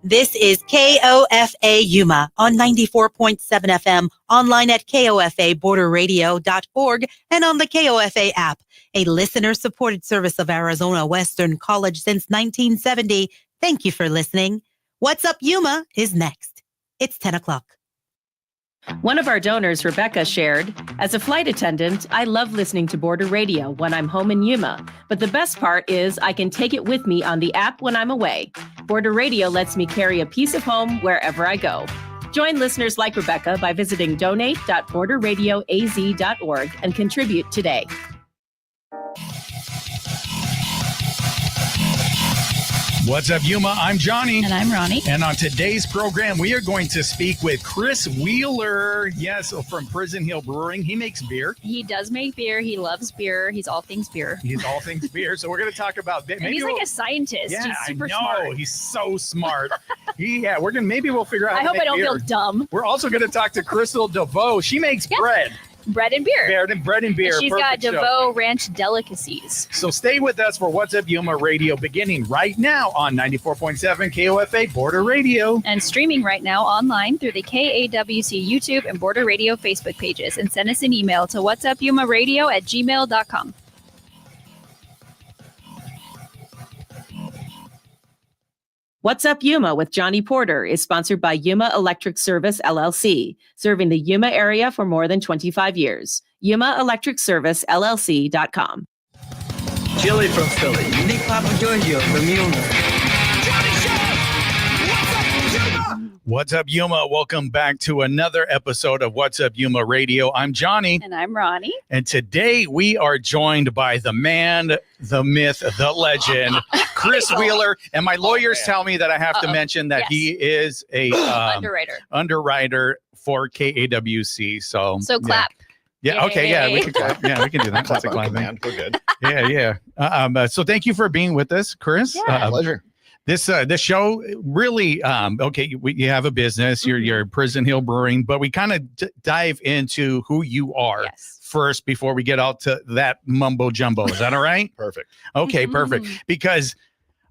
This is KOFA Yuma on 94.7 FM, online at kofaborderradio.org, and on the KOFA app, a listener-supported service of Arizona Western College since 1970. Thank you for listening. What's Up Yuma is next. It's 10 o'clock. One of our donors, Rebecca, shared, "As a flight attendant, I love listening to Border Radio when I'm home in Yuma. But the best part is I can take it with me on the app when I'm away. Border Radio lets me carry a piece of home wherever I go." Join listeners like Rebecca by visiting donate.borderradioaz.org and contribute today. What's up, Yuma? I'm Johnny. And I'm Ronnie. And on today's program, we are going to speak with Chris Wheeler. Yes, from Prison Hill Brewing. He makes beer. He does make beer. He loves beer. He's all things beer. He's all things beer. So we're going to talk about... And he's like a scientist. Yeah, he's super I know. smart. He's so smart. We're going to... Maybe we'll figure out I hope I don't feel dumb. We're also going to talk to Crystal Devoe. She makes bread. Bread and beer. Bread and beer. And she's got Devoe Ranch Delicacies. So stay with us for What's Up Yuma Radio, beginning right now on 94.7 KOFA Border Radio. And streaming right now online through the KAWC YouTube and Border Radio Facebook pages. And send us an email to whatsupyumaradio@gmail.com. What's Up Yuma with Johnny Porter is sponsored by Yuma Electric Service, LLC, serving the Yuma area for more than 25 years. YumaElectricServiceLLC.com. Chili from Philly, unique Papa Giorgio from Yuma. What's up, Yuma? Welcome back to another episode of What's Up Yuma Radio. I'm Johnny. And I'm Ronnie. And today we are joined by the man, the myth, the underwriter. Chris Wheeler. And my lawyers tell me that I have to mention that he is a underwriter for KAWC. So clap. Yeah. Okay. Yeah. We can clap. Yeah, we can do that. Classic clap, man. We're good. Yeah. So thank you for being with us, Chris. Yeah. Pleasure. This show really you have a business, you're Prison Hill Brewing, but we kind of dive into who you are first before we get out to that mumbo jumbo. Is that all right? Perfect. Okay, perfect. Because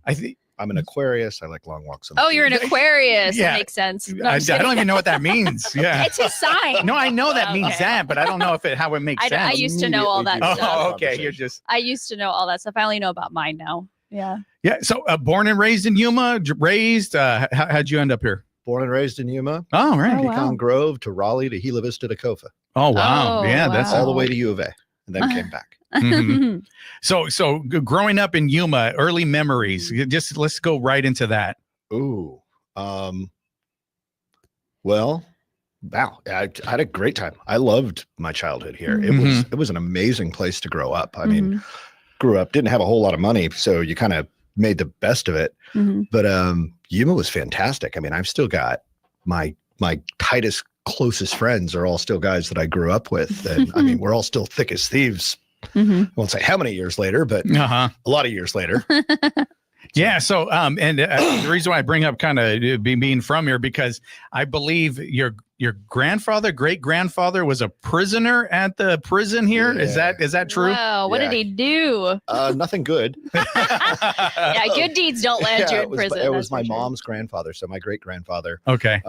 I think I'm an Aquarius. I like long walks. You're an Aquarius. Yeah. That makes sense. No, I don't even know what that means. Yeah. It's his sign. No, I know that means that, but I don't know how it makes sense. I used to know all that stuff. Oh, okay. I used to know all that stuff. I only know about mine now. Yeah. Yeah. So born and raised in Yuma, how'd you end up here? Born and raised in Yuma. Oh, right. Pecan Grove to Raleigh to Gila Vista to Kofa. Oh, wow. That's all the way to U of A and then came back. Mm-hmm. So growing up in Yuma, early memories, let's go right into that. Ooh. Well, wow. I had a great time. I loved my childhood here. Mm-hmm. It was an amazing place to grow up. I mean, grew up, didn't have a whole lot of money, so you kind of made the best of it. But Yuma was fantastic. I mean, I've still got my tightest, closest friends are all still guys that I grew up with. And I mean, we're all still thick as thieves. I won't say how many years later, but a lot of years later. Yeah. So, the reason why I bring up kind of being from here, because I believe your grandfather, great grandfather, was a prisoner at the prison here. Yeah. Is that true? Wow. What did he do? Nothing good. Yeah, good deeds don't land you in prison. It was my mom's grandfather, so my great grandfather. Okay.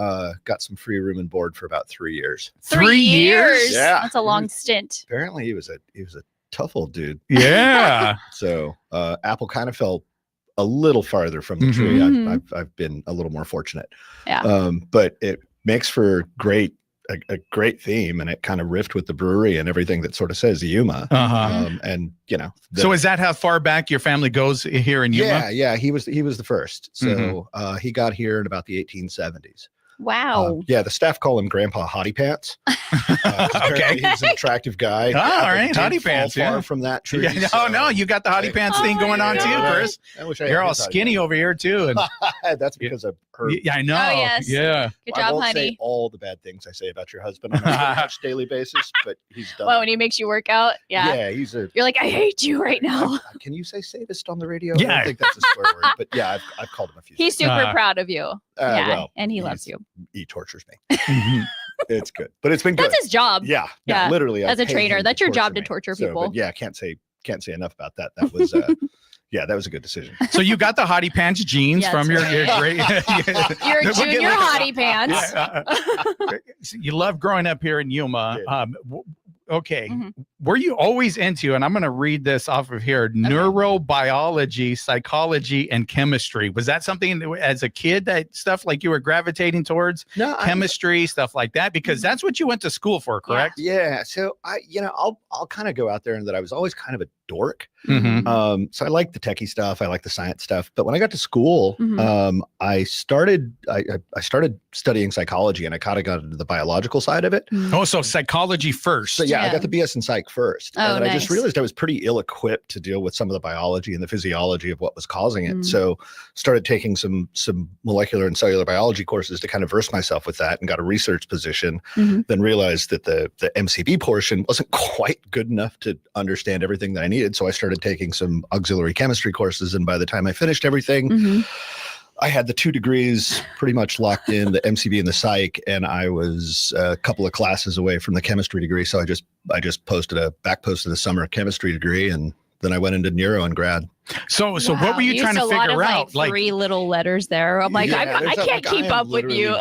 Got some free room and board for about 3 years. 3 years? Yeah. That's a long stint. Apparently, he was a tough old dude. Yeah. So apple kind of fell a little farther from the tree. I've been a little more fortunate. Yeah. But it makes for a great theme, and it kind of riffed with the brewery and everything that sort of says Yuma. And so is that how far back your family goes here in Yuma? Yeah. He was the first. So he got here in about the 1870s. Wow. The staff call him Grandpa Hottie Pants. Okay. He's an attractive guy. All right. Hottie Pants. Far from that tree. Yeah, no, you got the Hottie Pants thing going on too, Chris. You're all skinny over here too. And that's because of her. Yeah, I know. Oh, yes. Yeah. Good job, I won't honey. say all the bad things I say about your husband on a daily basis, but he's done. Well, when he makes you work out, yeah, you're like, I hate you right now. Can you say sadist on the radio? Yeah. I don't think that's a swear word, but yeah, I've called him a few. He's super proud of you. Well, and he loves you. He tortures me. It's good, but it's been good. That's his job. Yeah, Yeah. literally. As I a pay trainer, him that's your job to me. torture So, people. but yeah, I can't say can't say enough about that. That was that was a good decision. So you got the hottie pants jeans from your great your junior hottie pants. You love growing up here in Yuma. Okay. Mm-hmm. Were you always into, and I'm going to read this off of here, neurobiology, psychology, and chemistry? Was that something that, as a kid, that stuff like you were gravitating towards? No, chemistry, stuff like that, because that's what you went to school for, correct? Yeah. So I'll kind of go out there and that I was always kind of a dork. Mm-hmm. So I like the techie stuff. I like the science stuff. But when I got to school, I started studying psychology, and I kind of got into the biological side of it. Oh, so psychology first. So I got the BS in psych first. Oh, and nice. I just realized I was pretty ill-equipped to deal with some of the biology and the physiology of what was causing it. So started taking some molecular and cellular biology courses to kind of verse myself with that, and got a research position. Then realized that the MCB portion wasn't quite good enough to understand everything that I needed. So I started taking some auxiliary chemistry courses. And by the time I finished everything, I had the 2 degrees pretty much locked in, the MCB and the psych, and I was a couple of classes away from the chemistry degree. So I just posted a summer chemistry degree, and then I went into neuro and grad. So what were you trying to figure out? Like 3 little letters there. I'm like, I can't keep up with you.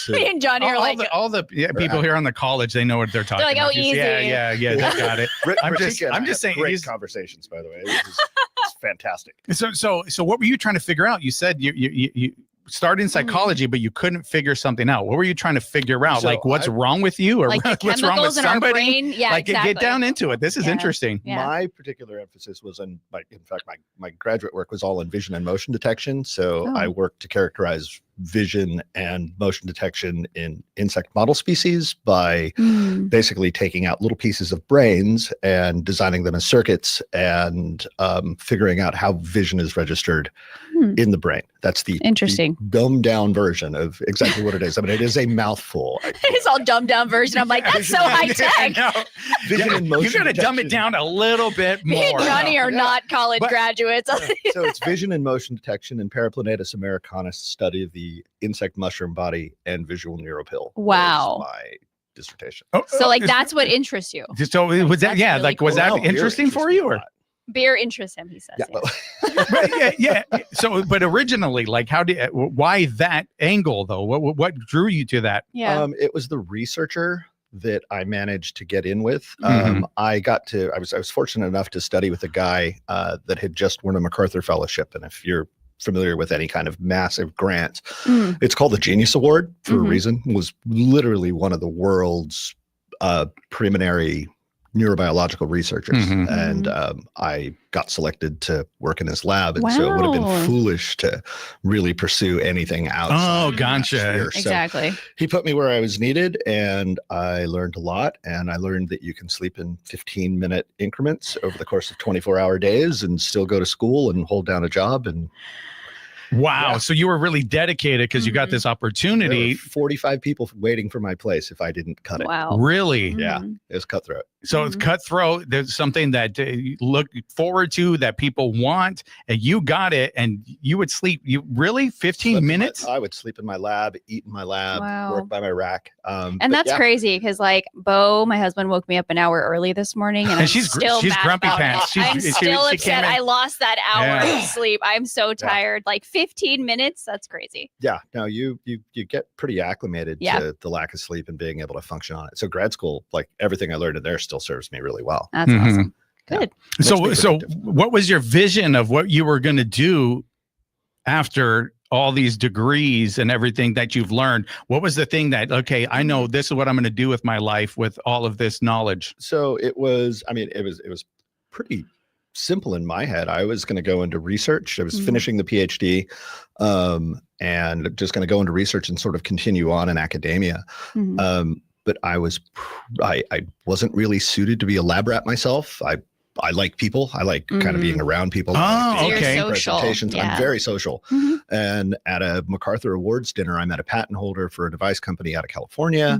Me and Johnny are like, all the people here on the college, they know what they're talking about. They're like, oh, easy. Yeah, they got it. I'm just saying, great conversations, by the way. It's fantastic. So what were you trying to figure out? You said you started in psychology, but you couldn't figure something out. What were you trying to figure out? So like what's wrong with you, or like the what's wrong with chemicals in our somebody? brain? Yeah, like exactly. get down into it. This is interesting. Yeah. My particular emphasis was in fact, my graduate work was all in vision and motion detection. So I worked to characterize vision and motion detection in insect model species by basically taking out little pieces of brains and designing them as circuits and figuring out how vision is registered in the brain. That's the dumbed down version of exactly what it is. I mean, it is a mouthful. It's all dumbed down version. I'm like, that's so high tech. Vision and motion You got to dumb it down a little bit more. Me and Johnny are not college graduates. So it's vision and motion detection and Paraplanetus americanus, study of the insect mushroom body and visual neuropil. Wow. My dissertation. So like that's what interests you. So was that That's really was that cool. interesting for you, or? Beer interests him, he says. So, but originally, like, why that angle though? What drew you to that? Yeah. It was the researcher that I managed to get in with. I was fortunate enough to study with a guy that had just won a MacArthur Fellowship. And if you're familiar with any kind of massive grant, it's called the Genius Award for a reason. It was literally one of the world's preliminary neurobiological researchers, and I got selected to work in his lab, and so it would have been foolish to really pursue anything outside. Oh, gotcha. Exactly. So he put me where I was needed, and I learned a lot. And I learned that you can sleep in 15-minute increments over the course of 24-hour days and still go to school and hold down a job. And wow. So you were really dedicated because you got this opportunity. 45 people waiting for my place if I didn't cut it. Wow. Really? Yeah. It was cutthroat. So it's cutthroat. There's something that you look forward to, that people want, and you got it. And you would sleep. You really 15 minutes? I would sleep in my lab, eat in my lab, work by my rack. And that's crazy because, like, Bo, my husband, woke me up an hour early this morning, and she's still grumpy about pants. I'm still upset. I lost that hour of sleep. I'm so tired. Like 15 minutes. That's crazy. Yeah. No, you get pretty acclimated to the lack of sleep and being able to function on it. So grad school, like everything I learned in there, still serves me really well. That's awesome. Good. Yeah. So what was your vision of what you were going to do after all these degrees and everything that you've learned? What was the thing that, okay, I know this is what I'm going to do with my life with all of this knowledge? So it was pretty simple in my head. I was going to go into research. I was finishing the PhD, and just going to go into research and sort of continue on in academia. But I wasn't really suited to be a lab rat myself. I like people. I like kind of being around people. Oh, okay. Presentations. I'm very social. And at a MacArthur Awards dinner, I met a patent holder for a device company out of California.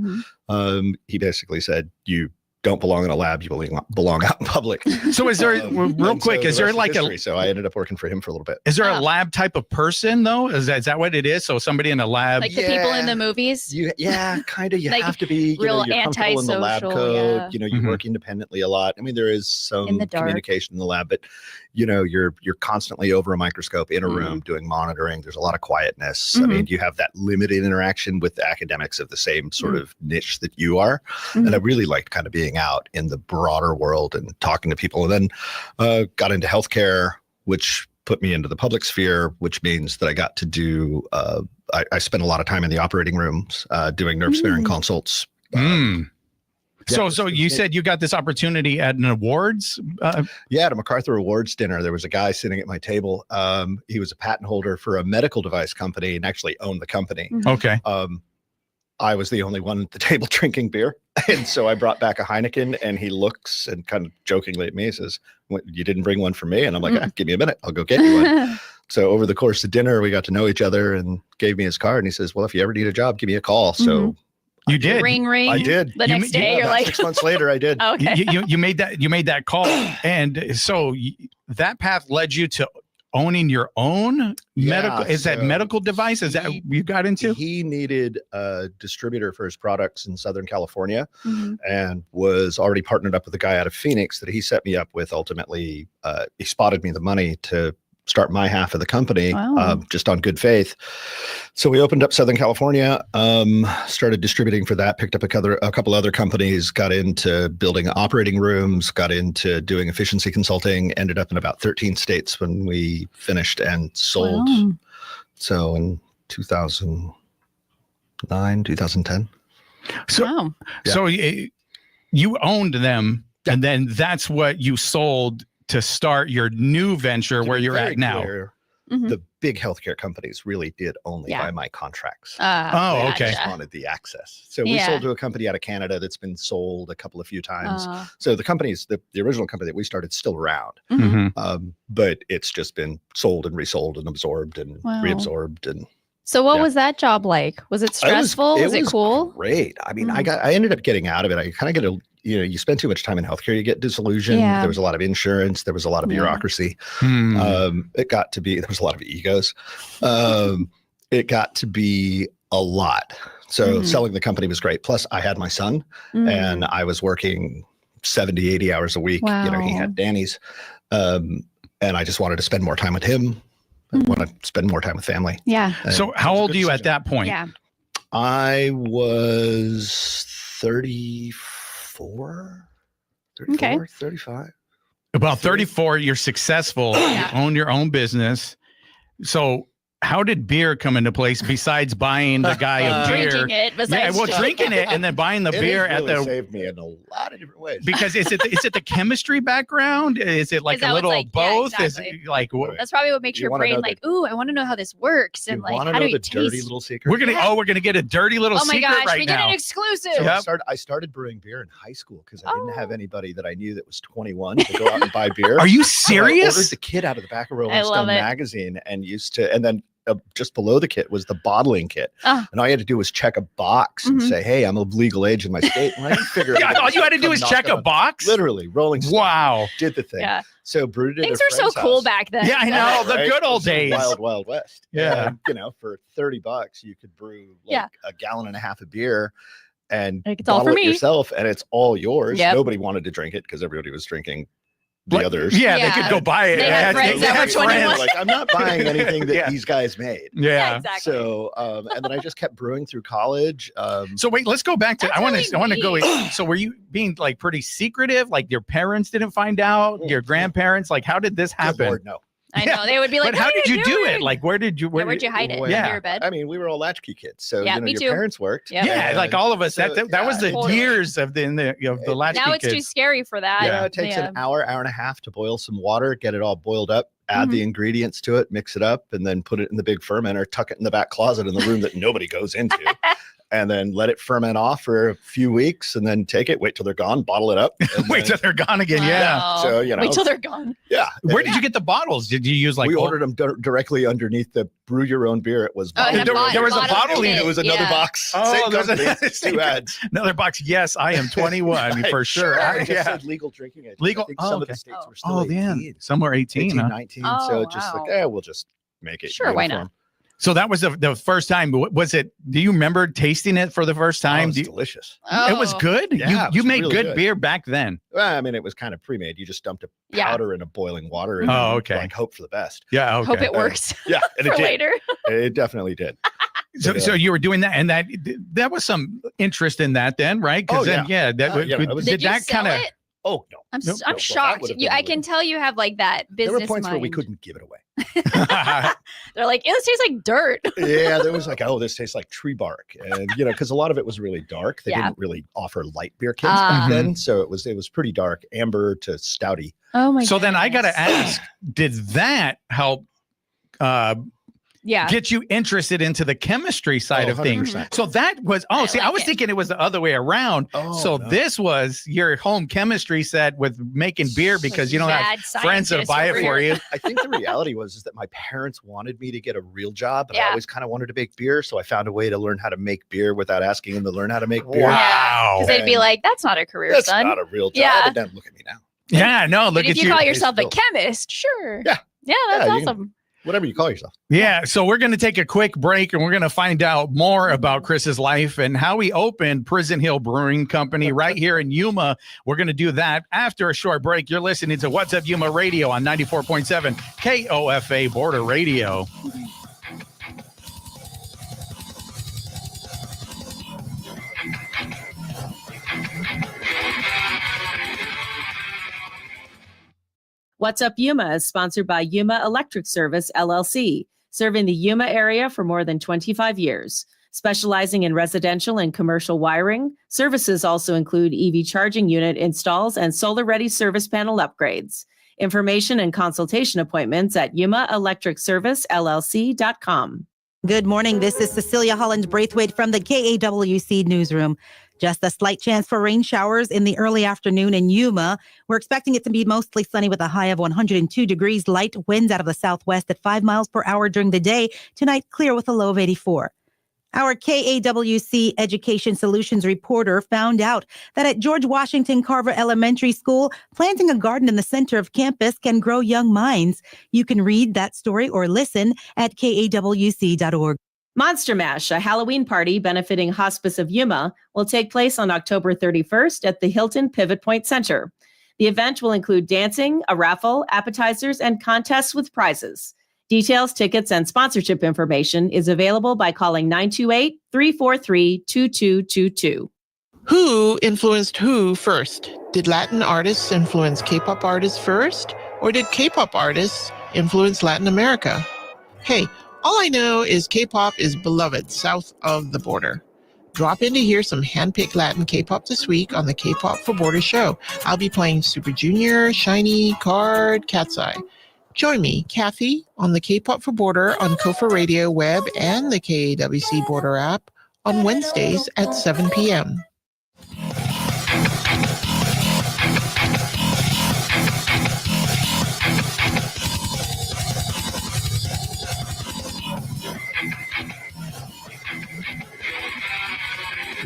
He basically said, you don't belong in a lab, you belong out in public. So is there, real quick, so is there like history, so I ended up working for him for a little bit. Is there a lab type of person though? Is that what it is? So somebody in a lab, like the people in the movies. Yeah, kind of. You Like, have to be real you're comfortable in the lab antisocial, code. yeah. You work independently a lot. I mean, there is some In the dark. communication in the lab, but you're constantly over a microscope in a room doing monitoring. There's a lot of quietness. I mean, you have that limited interaction with academics of the same sort of niche that you are. And I really liked kind of being out in the broader world and talking to people. And then got into healthcare, which put me into the public sphere, which means that I got to do, I spent a lot of time in the operating rooms doing nerve sparing consults. So you said you got this opportunity at an awards? Yeah, at a MacArthur Awards dinner. There was a guy sitting at my table. He was a patent holder for a medical device company and actually owned the company. Okay. I was the only one at the table drinking beer. And so I brought back a Heineken, and he looks and kind of jokingly at me, he says, "You didn't bring one for me?" And I'm like, "Give me a minute. I'll go get you one." So over the course of dinner, we got to know each other, and gave me his card. And he says, "Well, if you ever need a job, give me a call." So you did. Ring. I did. The next day, you're like 6 months later, I did. Okay. You made that call. And so that path led you to owning your own medical, that medical device? Is that you got into? He needed a distributor for his products in Southern California and was already partnered up with a guy out of Phoenix that he set me up with. Ultimately, he spotted me the money to start my half of the company, just on good faith. So we opened up Southern California, started distributing for that, picked up a couple other companies, got into building operating rooms, got into doing efficiency consulting, ended up in about 13 states when we finished and sold. Wow. So in 2009, 2010. So, so you owned them, and then that's what you sold to start your new venture where you're at now. The big healthcare companies really did only buy my contracts. Okay. Just wanted the access. So we sold to a company out of Canada that's been sold a couple of few times. So the companies, the original company that we started is still around, but it's just been sold and resold and absorbed and reabsorbed. And so what was that job like? Was it stressful? Was it cool? Great. I mean, I ended up getting out of it. I kind of get you spend too much time in healthcare, you get disillusioned. There was a lot of insurance. There was a lot of bureaucracy. It got to be, there was a lot of egos. It got to be a lot. So selling the company was great. Plus I had my son and I was working 70, 80 hours a week. Wow. He had Danny's. And I just wanted to spend more time with him. I want to spend more time with family. Yeah. So how old are you at that point? Yeah. I was 34, 35. About 34, you're successful. You own your own business. So how did beer come into place besides buying the guy a beer? Drinking it. Drinking it and then buying the beer at the. Saved me in a lot of different ways. Because is it the chemistry background? Is it like a little of both? Yeah, exactly. Is it like that's probably what makes your brain like, ooh, I want to know how this works and like how do you dirty little secret? We're gonna get a dirty little secret right now. Oh my gosh, we get an exclusive. So I started brewing beer in high school because I didn't have anybody that I knew that was 21 to go out and buy beer. Are you serious? So I ordered the kit out of the back of Rolling Stone magazine and then just below the kit was the bottling kit. And all you had to do was check a box and say, hey, I'm of legal age in my state. And I didn't figure it out. All you had to do was check a box? Literally, Rolling Stone. Wow. Did the thing. Yeah. So brewed it. Things were so cool back then. Yeah, I know. The good old days. Wild, Wild West. Yeah. And, for $30, you could brew a gallon and a half of beer and it's all for bottle it me. yourself, and it's all yours. Yep. Nobody wanted to drink it because everybody was drinking the others. Yeah, they could go buy it. They had friends that were 21. Like, I'm not buying anything that these guys made. Yeah, exactly. So, and then I just kept brewing through college. So wait, let's go back to. That's I want to really go. So were you being like pretty secretive? Like your parents didn't find out? Your grandparents? Like how did this happen? Good Lord, no. I know they would be like, but how did you do it? Like where'd you where'd you hide it? Under your bed? I mean, we were all latchkey kids, so me your too. parents worked. Yep. Yeah, like all of us. So, that was the totally. years of the latchkey Now it's kids. too scary for that. Yeah, it takes an hour and a half to boil some water, get it all boiled up, add the ingredients to it, mix it up, and then put it in the big fermenter, tuck it in the back closet in the room that nobody goes into. and then let it ferment off for a few weeks, and then take it, wait till they're gone, bottle it up. Wait till they're gone again. Yeah. Wow. So, Wait till they're gone. Yeah. Where did you get the bottles? Did you use like we ordered them directly underneath the brew your own beer. It was there was a bottling. It was another box. Oh, Same company, two ads. Another box. Yes, I am 21 for sure. It just said legal drinking age. Legal. I think some of the states were still 18. Yeah. Some were 18, 19. So it's just like, we'll just make it. Sure, why uniform. not? So that was the first time. Was it? Do you remember tasting it for the first time? It was delicious. It was good. Yeah, you made really good beer back then. Well, I mean, it was kind of pre-made. You just dumped a powder in a boiling water and like hope for the best. Yeah. Okay. Hope it works. Yeah, and for it did. later. It definitely did. So you were doing that, and that was some interest in that then, right? Because did that kind of. Oh no, I'm shocked. I can tell you have like that business. There were points mind. where we couldn't give it away. They're like, this tastes like dirt. Yeah, there was like, this tastes like tree bark, and because a lot of it was really dark. They didn't really offer light beer kits back then, so it was pretty dark, amber to stouty. Oh my! So then I got to ask, did that help? Get you interested into the chemistry side of things. So that was, I was thinking it was the other way around. This was your home chemistry set with making beer because you don't have friends that buy it for you. I think the reality was that my parents wanted me to get a real job, but I always kind of wanted to make beer. So I found a way to learn how to make beer without asking them to learn how to make beer. Wow. Because they'd be like, that's not a career, that's son. That's not a real job. Yeah. And then look at me now. Yeah, no, look at at you. If you call yourself a chemist, sure. Yeah. Yeah, that's awesome. Whatever you call yourself. Yeah. So we're going to take a quick break and we're going to find out more about Chris's life and how he opened Prison Hill Brewing Company right here in Yuma. We're going to do that after a short break. You're listening to What's Up Yuma Radio on 94.7 KOFA Border Radio. What's Up Yuma is sponsored by Yuma Electric Service, LLC, serving the Yuma area for more than 25 years. Specializing in residential and commercial wiring, services also include EV charging unit installs and solar-ready service panel upgrades. Information and consultation appointments at yumaelectricservicellc.com. Good morning. This is Cecilia Holland-Braithwaite from the KAWC Newsroom. Just a slight chance for rain showers in the early afternoon in Yuma. We're expecting it to be mostly sunny with a high of 102 degrees, light winds out of the southwest at 5 miles per hour during the day. Tonight, clear with a low of 84. Our KAWC Education Solutions reporter found out that at George Washington Carver Elementary School, planting a garden in the center of campus can grow young minds. You can read that story or listen at kawc.org. Monster Mash, a Halloween party benefiting Hospice of Yuma, will take place on October 31st at the Hilton Pivot Point Center. The event will include dancing, a raffle, appetizers, and contests with prizes. Details, tickets, and sponsorship information is available by calling 928-343-2222. Who influenced who first? Did Latin artists influence K-pop artists first? Or did K-pop artists influence Latin America? Hey, all I know is K-pop is beloved south of the border. Drop in to hear some handpicked Latin K-pop this week on the K-pop for Border show. I'll be playing Super Junior, Shiny, Card, Cat's Eye. Join me, Kathy, on the K-pop for Border on Kofa Radio web and the KAWC Border app on Wednesdays at 7 p.m.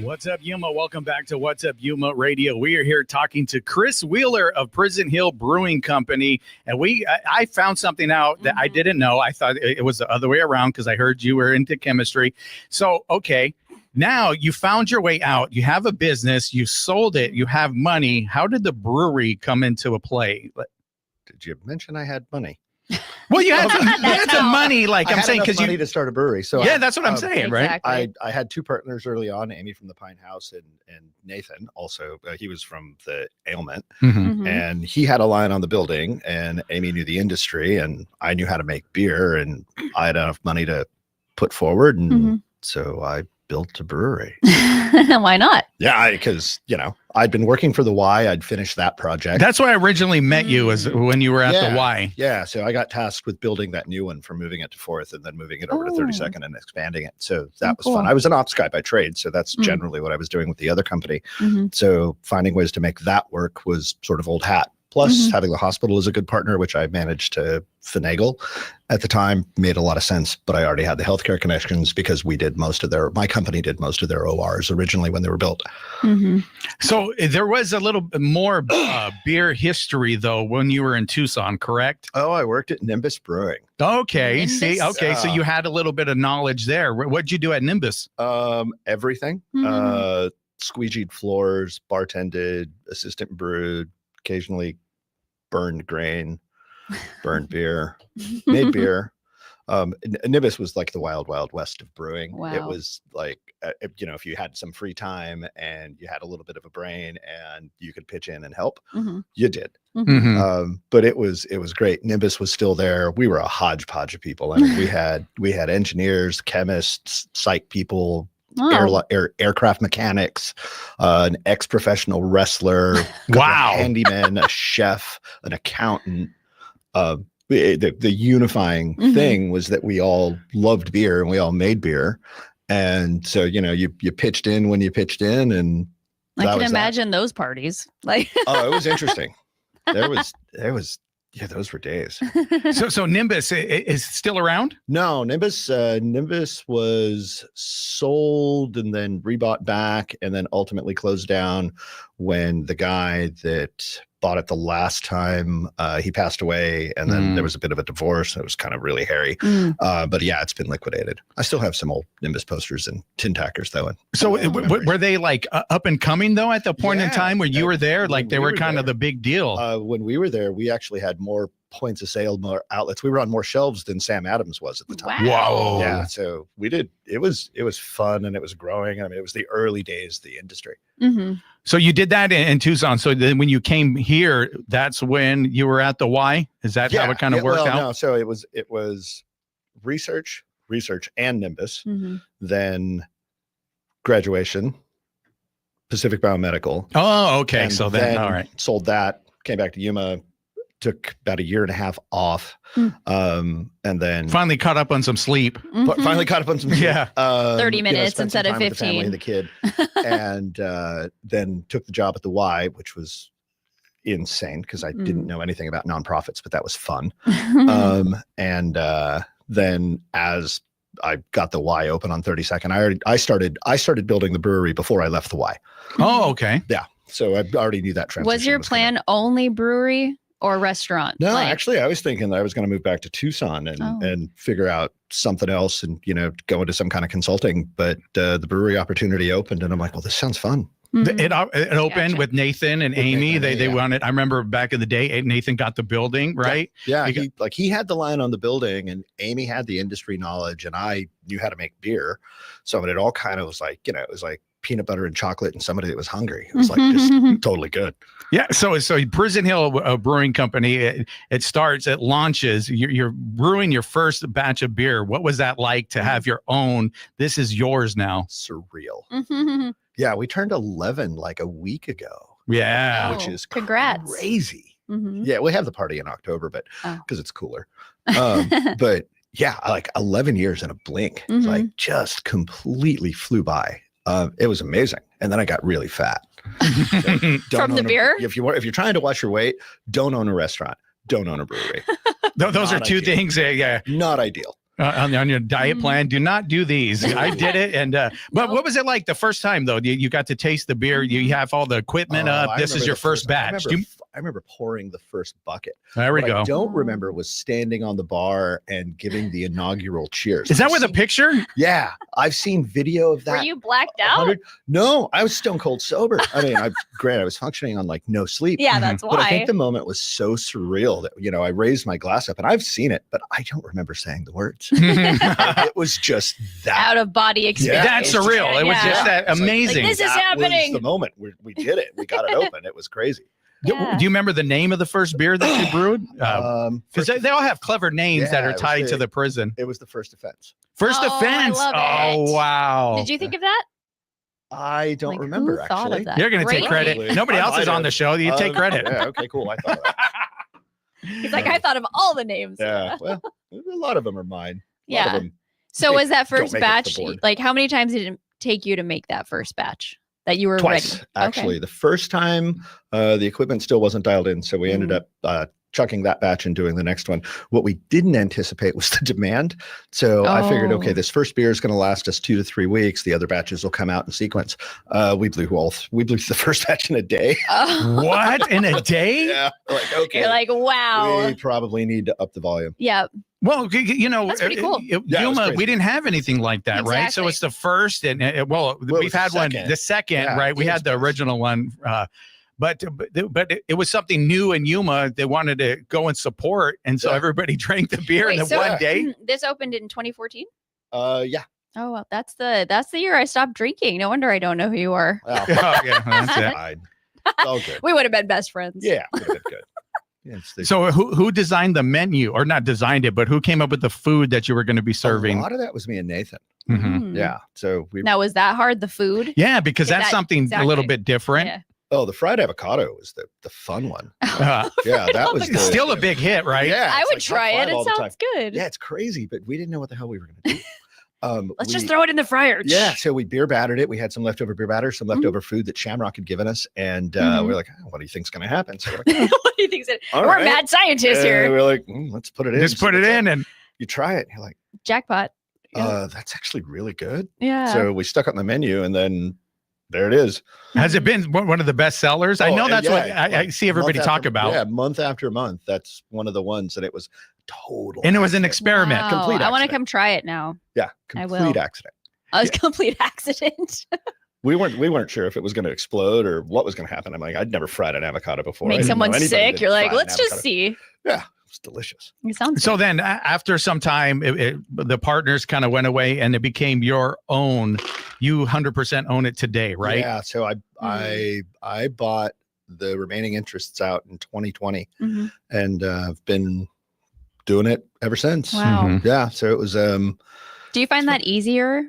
What's up, Yuma? Welcome back to What's Up Yuma Radio. We are here talking to Chris Wheeler of Prison Hill Brewing Company. And I found something out that I didn't know. I thought it was the other way around because I heard you were into chemistry. So, okay, now you found your way out. You have a business. You sold it. You have money. How did the brewery come into a play? Did you mention I had money? Well, you had some money, like I'm saying, because you need to start a brewery. So yeah, that's what I'm saying, right? Exactly. I had two partners early on, Amy from the Pine House and Nathan. Also, he was from the Ailment, and he had a line on the building. And Amy knew the industry, and I knew how to make beer, and I had enough money to put forward, and so I built a brewery. Why not? Yeah, because, I'd been working for the Y. I'd finished that project. That's why I originally met you, was when you were at the Y. Yeah, so I got tasked with building that new one, from moving it to 4th and then moving it over to 32nd and expanding it. So that was fun. I was an ops guy by trade, so that's generally what I was doing with the other company. So finding ways to make that work was sort of old hat. Plus, having the hospital as a good partner, which I managed to finagle at the time, made a lot of sense. But I already had the healthcare connections because my company did most of their ORs originally when they were built. So there was a little bit more beer history, though, when you were in Tucson, correct? Oh, I worked at Nimbus Brewing. Okay. Nimbus? See, okay. So you had a little bit of knowledge there. What'd you do at Nimbus? Everything. Squeegeed floors, bartended, assistant brewed, occasionally burned grain, burned beer, made beer. Nimbus was like the wild, wild west of brewing. Wow. It was like, if you had some free time and you had a little bit of a brain and you could pitch in and help, you did. But it was great. Nimbus was still there. We were a hodgepodge of people. I mean, we had engineers, chemists, psych people, aircraft mechanics, an ex-professional wrestler, wow, a handyman, a chef, an accountant. The unifying thing was that we all loved beer and we all made beer. And so, you pitched in when you pitched in, and I can imagine those parties. Like, oh, it was interesting. There was. Yeah, those were days. So Nimbus is still around? No, Nimbus was sold and then rebought back and then ultimately closed down when the guy that bought it the last time, he passed away, and then there was a bit of a divorce. It was kind of really hairy. But yeah, it's been liquidated. I still have some old Nimbus posters and tin tackers though. So were they like up and coming though at the point in time where you were there? Like they were kind of the big deal. When we were there, we actually had more points of sale, more outlets. We were on more shelves than Sam Adams was at the time. Wow. Yeah. So we did. It was fun and it was growing. I mean, it was the early days of the industry. So you did that in Tucson. So then when you came here, that's when you were at the Y? Is that how it kind of worked out? No, so it was research and Nimbus, then graduation, Pacific Biomedical. Oh, okay. So then, all right. Sold that, came back to Yuma, took about a year and a half off, and then finally caught up on some sleep. Finally caught up on some sleep. Yeah, 30 minutes instead of 15. With the family and the kid, and then took the job at the Y, which was insane because I didn't know anything about nonprofits, but that was fun. And then as I got the Y open on 32nd, I started building the brewery before I left the Y. Oh, okay. Yeah, so I already knew that transition. Was your plan only brewery or restaurant? No, actually, I was thinking that I was going to move back to Tucson and figure out something else and, go into some kind of consulting. But the brewery opportunity opened and I'm like, well, this sounds fun. It opened with Nathan and Amy. They wanted, I remember back in the day, Nathan got the building, right? Yeah. He had the line on the building and Amy had the industry knowledge and I knew how to make beer. So it all kind of was like, it was like peanut butter and chocolate and somebody that was hungry. It was like just totally good. Yeah. So Prison Hill Brewing Company, it launches, you're brewing your first batch of beer. What was that like to have your own? This is yours now. Surreal. Yeah. We turned 11 like a week ago. Yeah. Which is congrats. Crazy. Yeah. We have the party in October, but because it's cooler. But yeah, like 11 years in a blink, like just completely flew by. It was amazing. And then I got really fat. From the beer? If you're trying to watch your weight, don't own a restaurant. Don't own a brewery. Those are two things. Yeah. Not ideal. On your diet plan, do not do these. I did it. And but what was it like the first time though? You got to taste the beer. You have all the equipment up. This is your first batch. I remember pouring the first bucket. There we go. What I don't remember was standing on the bar and giving the inaugural cheers. Is that with a picture? Yeah, I've seen video of that. Were you blacked out? No, I was stone cold sober. I mean, I was functioning on like no sleep. Yeah, that's why. But I think the moment was so surreal that I raised my glass up and I've seen it, but I don't remember saying the words. It was just that out of body experience. Yeah, that's surreal. It was just that amazing. Like, this is happening. Was the moment we did it. We got it open. It was crazy. Do you remember the name of the first beer that you brewed? Because they all have clever names that are tied to the prison. It was the First Offense. First Offense. I love Oh, it. wow. Did you think of that? I don't remember, who thought actually. of that? You're going to take Great credit. name. Nobody else is on the show. You take credit. Yeah, okay, cool. I thought of that. He's like, I thought of all the names. Yeah, well, a lot of them are mine. A lot Yeah. of them So was that don't first make it to batch, the board. like how many times did it take you to make that first batch that you were twice, ready? actually. The first time, the equipment still wasn't dialed in, so we ended up chucking that batch and doing the next one. What we didn't anticipate was the demand. So I figured, okay, this first beer is going to last us 2 to 3 weeks. The other batches will come out in sequence. We blew the first batch in a day. What? In a day? Yeah. We're like, okay. You're like, wow. We probably need to up the volume. Yeah. Well, you know, That's pretty cool. Yuma, we didn't have anything like that, right? So Exactly. it's the first, and we've had one, the second, Yeah, right? We had the original one, but it was something new in Yuma. They wanted to go and support, and so everybody drank the beer in one day. This opened in 2014. Yeah. Oh, well, that's the year I stopped drinking. No wonder I don't know who you are. Well, Yeah, that's it. fine. All good. We would have been best friends. Yeah. Good. Yeah, So who designed the menu, or not designed it, but who came up with the food that you were going to be serving? A lot of that was me and Nathan. Mhm. Yeah. So Now, was that hard? The food? Yeah, because Yeah, that's something a little bit different. Yeah. Oh, the fried avocado was the fun one. Uh, Yeah, that was it's still a big hit, right? Yeah, I it's would like top try five it. all It the sounds good. Yeah, it's crazy, but we didn't know what the hell we were going to do. Let's just throw it in the fryer. Yeah, so we beer battered it. We had some leftover beer batter, some leftover food that Shamrock had given us, and we're like, "Oh, what do you think's going to happen?" So we're like, What do you think? All We're right. mad scientists and here. we're like, let's put it in. Just put it in, and you try it. You're like, Jackpot. that's actually really good. Yeah. So we stuck it on the menu, and then there it is. has it been one of the best sellers? I know that's what I like, see everybody month talk after- about. Yeah, month after month. That's one of the ones that it was total. And it was an accident. experiment. Wow. Complete I want to accident. come try it now. Yeah, I will. complete accident. A complete accident. We weren't sure if it was going to explode or what was going to happen. I'm like, I'd never fried an avocado before. I Make didn't know someone anybody sick. that You're like, fried an let's just avocado. see. Yeah, it's delicious. It sounds So then after some time, the partners kind of went away and it became your own. You 100% own it today, right? Yeah. So I bought the remaining interests out in 2020, Mhm. and I've been doing it ever since. Wow. Mhm. Yeah. So it was Do you find that easier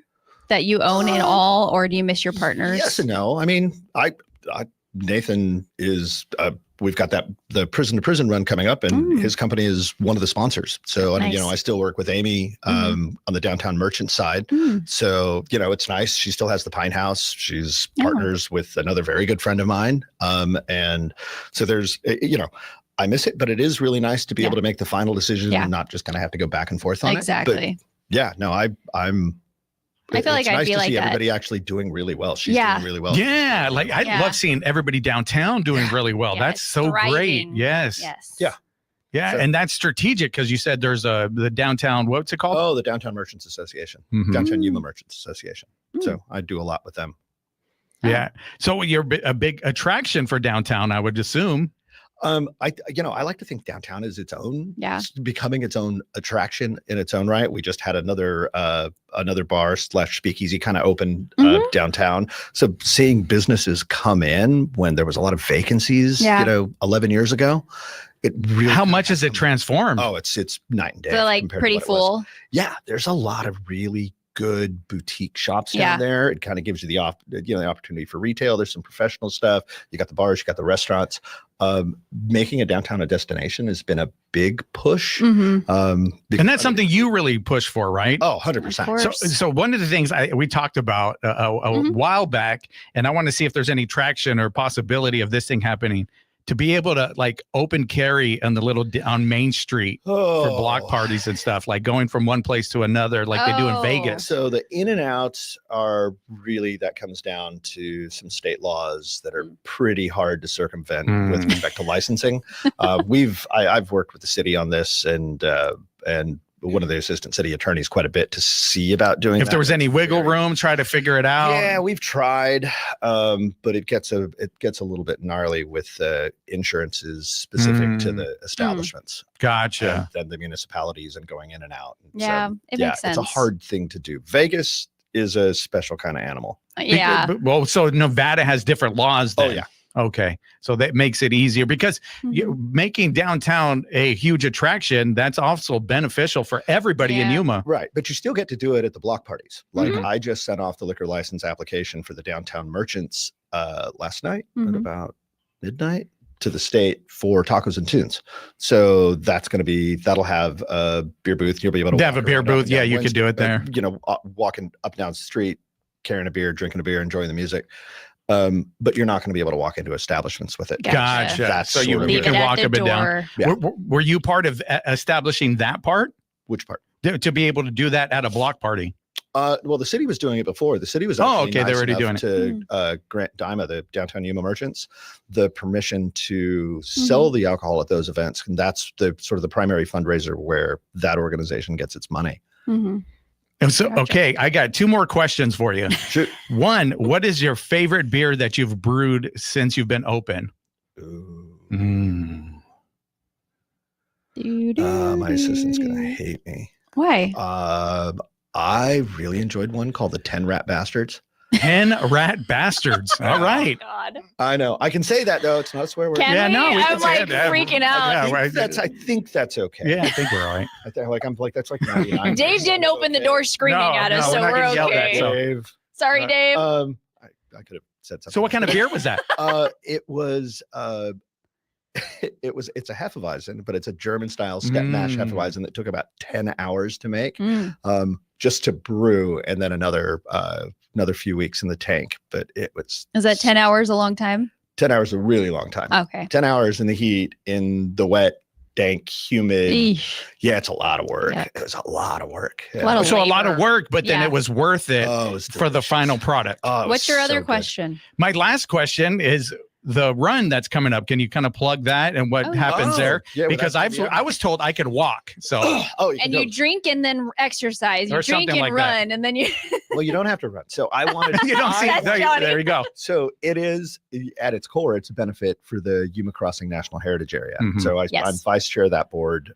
that you own it all, or do you miss your partners? yes and no. I mean, Nathan is we've got the prison to prison run coming up, and his company is one of the sponsors. So Nice. I still work with Amy on the downtown merchant side. Mm. So it's nice. She still has the Pine House. She's partners with another very good friend of mine. And so there's I miss it, but it is really nice to be able to make the final decision and not just kind of have to go back and forth on it. Exactly. But yeah, no, I feel like it's I'd nice be to like see that. everybody actually doing really well. She's Yeah. doing really well. Yeah, like I love seeing everybody downtown doing really well. Yeah, That's it's so great. thriving. Yes. Yes. Yeah. Yeah, So- and that's strategic because you said there's the downtown. What's it called? Oh, the Downtown Merchants Association, Mhm. Downtown Yuma Merchants Association. So I do a lot with them. Yeah. So you're a big attraction for downtown, I would assume. I like to think downtown is its own, becoming its own attraction in its own right. We just had another bar / speakeasy kind of open downtown. So seeing businesses come in when there was a lot of vacancies, 11 years ago, it really. How much has it transformed? Oh, it's night and day. So like compared to pretty what it was. full. Yeah, there's a lot of really good boutique shops Yeah. down there. It kind of gives you the opportunity for retail. There's some professional stuff. You got the bars, you got the restaurants. Making a downtown a destination has been a big push. Mhm. And that's something you really push for, right? Oh, 100%. So one of the things we talked about a while back, and I want to see if there's any traction or possibility of this thing happening, to be able to like open carry on on Main Street for block parties and stuff, like going from one place to another, like they do in Vegas. So the in and outs are really, that comes down to some state laws that are pretty hard to circumvent with respect to licensing. I've worked with the city on this and one of the assistant city attorneys quite a bit to see about doing If that. there was any wiggle room, try to figure it out. Yeah, we've tried, but it gets a little bit gnarly with insurances specific to the establishments. Gotcha. And the municipalities and going in and out. And Yeah, it makes It's a sense. hard thing to do. Vegas is a special kind of animal. Yeah. Well, so Nevada has different laws then. Oh yeah. Okay. So that makes it easier because making downtown a huge attraction, that's also beneficial for everybody in Yuma. Right. But you still get to do it at the block parties. Like I just sent off the liquor license application for the downtown merchants last night at about midnight to the state for tacos and tunes. So that'll have a beer booth. You'll be able to have a beer booth. Yeah, you could do it there. Walking up and down the street, carrying a beer, drinking a beer, enjoying the music. But you're not going to be able to walk into establishments with it. Gotcha. That's so you can walk up and down. Yeah. Were you part of establishing that part? Which part? To be able to do that at a block party? Well, the city was doing it before. The city was they're already doing it to grant DIMA, the downtown Yuma merchants, the permission to sell the alcohol at those events, and that's the sort of the primary fundraiser where that organization gets its money. And so, okay, I got 2 more questions for you. Shoot. One, what is your favorite beer that you've brewed since you've been open? My assistant's gonna hate me. Why? I really enjoyed one called the 10 Rat Bastards. 10 Rat Bastards. All right. Oh, God. I know. I can say that though. It's not a swear word. Can Yeah, we? no, we I'm can say like it. freaking out. I think that's okay. Yeah, I think we're all right. I'm like that's like 99. Dave didn't open the door screaming at us, so we're not we're getting yelled at, okay. so- Dave. Sorry, Dave. I could have said something. So what kind of beer was that? It was it's a Hefeweizen, but it's a German style step mash Hefeweizen that took about 10 hours to make, just to brew, and then another few weeks in the tank. But it was. Is that 10 hours a long time? 10 hours is a really long time. Okay. 10 hours in the heat, in the wet, dank, humid. Eesh. Yeah, it's a lot of work. Yeah. It was a lot of work. Yeah. So a lot of work, but then Yeah. it was worth it was for the delicious. final product. Oh, it was What's your so other good. question? My last question is the run that's coming up. Can you kind of plug that and what happens there? Yeah, well, Because that's- I was told I could walk. So And you drink and then exercise. You Or drink something and like that. run, and then you. well, you don't have to run. So I wanted. you don't see That's there, Johnny. there you go. So it is at its core, it's a benefit for the Yuma Crossing National Heritage Area. Mhm. So I'm Yes. vice chair of that board.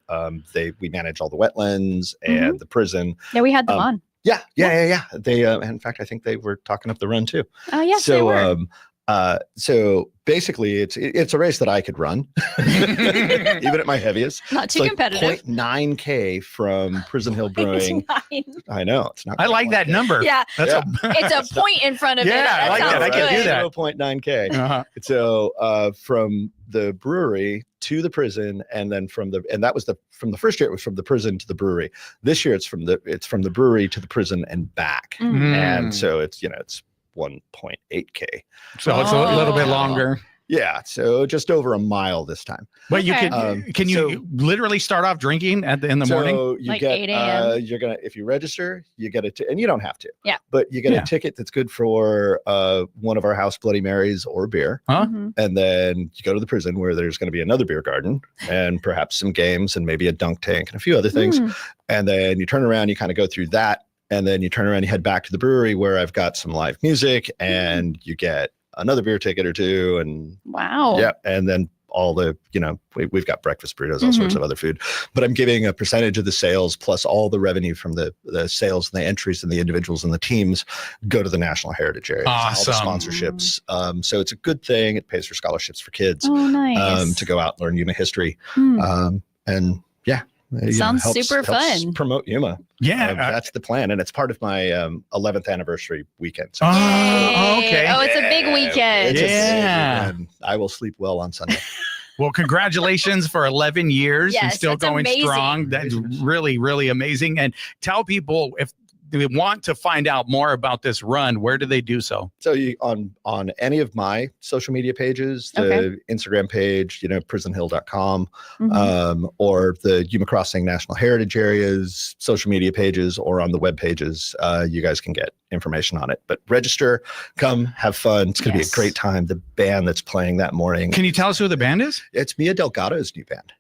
We manage all the wetlands and the prison. Yeah, we had them on. Yeah. They in fact, I think they were talking up the run too. Oh, yes, they were. So basically, it's a race that I could run, even at my heaviest. Not It's too like competitive. 0.9K from Prison Hill Brewing. 9. I know it's not. I like that number. Yeah, That's it's a point in front of it. Yeah, I That like that. sounds I can do good. that. 0.9K. uh-huh. So from the brewery to the prison, and then from the first year it was from the prison to the brewery. This year it's from the brewery to the prison and back. Mm. And so it's 1.8K. So it's a little bit longer. Yeah, so just over a mile this time. But you Okay. can you literally start off drinking in the morning? So you Like get 8 a.m. You're gonna, if you register, you get and you don't have to. Yeah. But you get Yeah. a ticket that's good for one of our house Bloody Marys or beer. Huh? Mhm. And then you go to the prison where there's going to be another beer garden and perhaps some games and maybe a dunk tank and a few other things. Mm. And then you turn around, you kind of go through that. And then you turn around, you head back to the brewery where I've got some live music and you get another beer ticket or two. And Wow. yeah. And then all the, we've got breakfast burritos, all sorts of other food, but I'm giving a percentage of the sales plus all the revenue from the sales and the entries and the individuals and the teams go to the National Heritage Area. Awesome. All the sponsorships. So it's a good thing. It pays for scholarships for kids Oh, nice. to go out and learn Yuma history. Hmm. And yeah. Sounds super helps fun. promote Yuma. Yeah. That's the plan. And it's part of my 11th anniversary weekend. So Oh, okay. Oh, it's a big weekend. it's a big Yeah. weekend. I will sleep well on Sunday. Well, congratulations for 11 years and Yes, still that's going amazing. strong. That's really, really amazing. And tell people if they want to find out more about this run, where do they do so? So you on any of my social media pages, the Okay. Instagram page, prisonhill.com, Mhm. or the Yuma Crossing National Heritage Area's social media pages, or on the web pages, you guys can get information on it. But register, come, have fun. It's going to Yes. be a great time. The band that's playing that morning, Can you tell us who the band is? it's Mia Delgado's new band.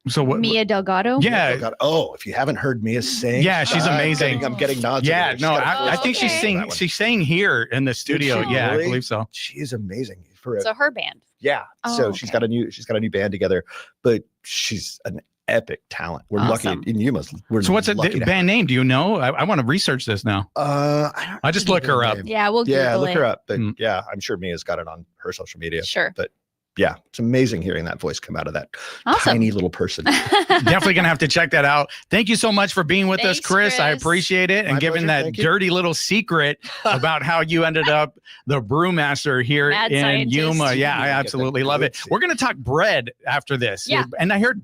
So what? Mia Delgado. Yeah. Delgado. Oh, if you haven't heard Mia sing, Yeah, she's amazing. I'm getting nods. Yeah, over there. no, She's got a I voice. think she's Okay. saying That one. she's saying here in the studio. she Yeah, I really? believe so. She's amazing. So her band. Yeah. Oh, So she's got a new band together, but she's an epic talent. We're Awesome. lucky in Yuma. So what's the band name? Do you know? I want to research this now. I just look her up. Yeah, we'll Google look it. her up. But yeah, I'm sure Mia's got it on her social media. Sure. But yeah, it's amazing hearing that voice come out of that Awesome. tiny little person. Definitely going to have to check that out. Thank you so much for being with us, Thanks, Chris. I Chris. appreciate it. And My giving pleasure. that dirty little secret about how you ended up the brewmaster here Mad in scientist. Yuma. Yeah, I Get that absolutely love it. good We're going to talk bread after this. Yeah. And I heard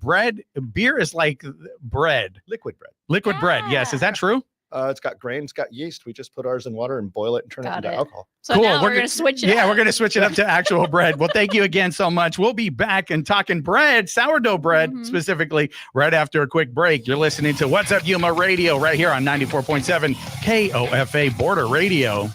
beer is like bread. Liquid bread. Liquid bread. Yes. Is that true? It's got grain, it's got yeast. We just put ours in water and boil it and turn Got it into it. alcohol. So Cool. now we're We're going to switch it Yeah, up. we're going to switch it up to actual bread. Well, thank you again so much. We'll be back and talking bread, sourdough bread specifically, right after a quick break. You're listening to What's Up Yuma Radio right here on 94.7 KOFA Border Radio.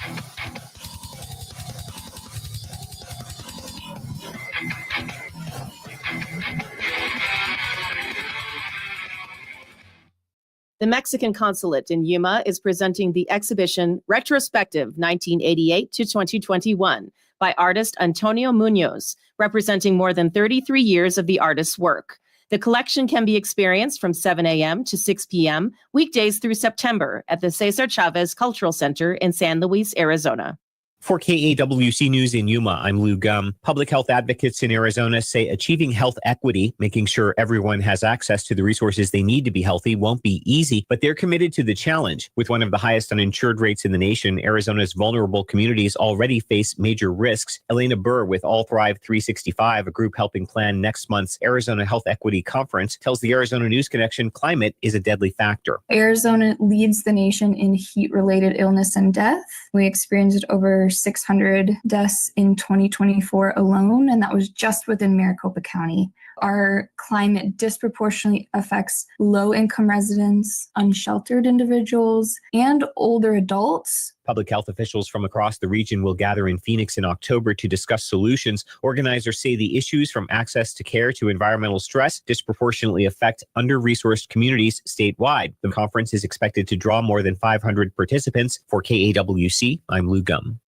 The Mexican Consulate in Yuma is presenting the exhibition Retrospective 1988 to 2021 by artist Antonio Munoz, representing more than 33 years of the artist's work. The collection can be experienced from 7 a.m. to 6 p.m. weekdays through September at the Cesar Chavez Cultural Center in San Luis, Arizona. For KAWC News in Yuma, I'm Lou Gum. Public health advocates in Arizona say achieving health equity, making sure everyone has access to the resources they need to be healthy, won't be easy, but they're committed to the challenge. With one of the highest uninsured rates in the nation, Arizona's vulnerable communities already face major risks. Elena Burr with All Thrive 365, a group helping plan next month's Arizona Health Equity Conference, tells the Arizona News Connection climate is a deadly factor. Arizona leads the nation in heat-related illness and death. We experienced over 600 deaths in 2024 alone, and that was just within Maricopa County. Our climate disproportionately affects low-income residents, unsheltered individuals, and older adults. Public health officials from across the region will gather in Phoenix in October to discuss solutions. Organizers say the issues from access to care to environmental stress disproportionately affect under-resourced communities statewide. The conference is expected to draw more than 500 participants. For KAWC, I'm Lou Gum.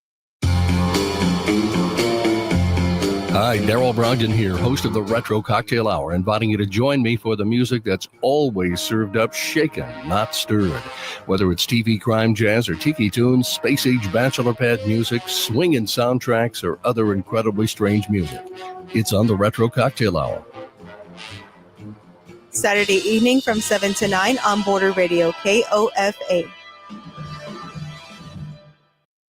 Hi, Daryl Brogdon here, host of the Retro Cocktail Hour, inviting you to join me for the music that's always served up shaken, not stirred. Whether it's TV crime jazz or tiki tunes, space-age bachelor pad music, swinging soundtracks, or other incredibly strange music, it's on the Retro Cocktail Hour. Saturday evening from 7 to 9 on Border Radio, KOFA.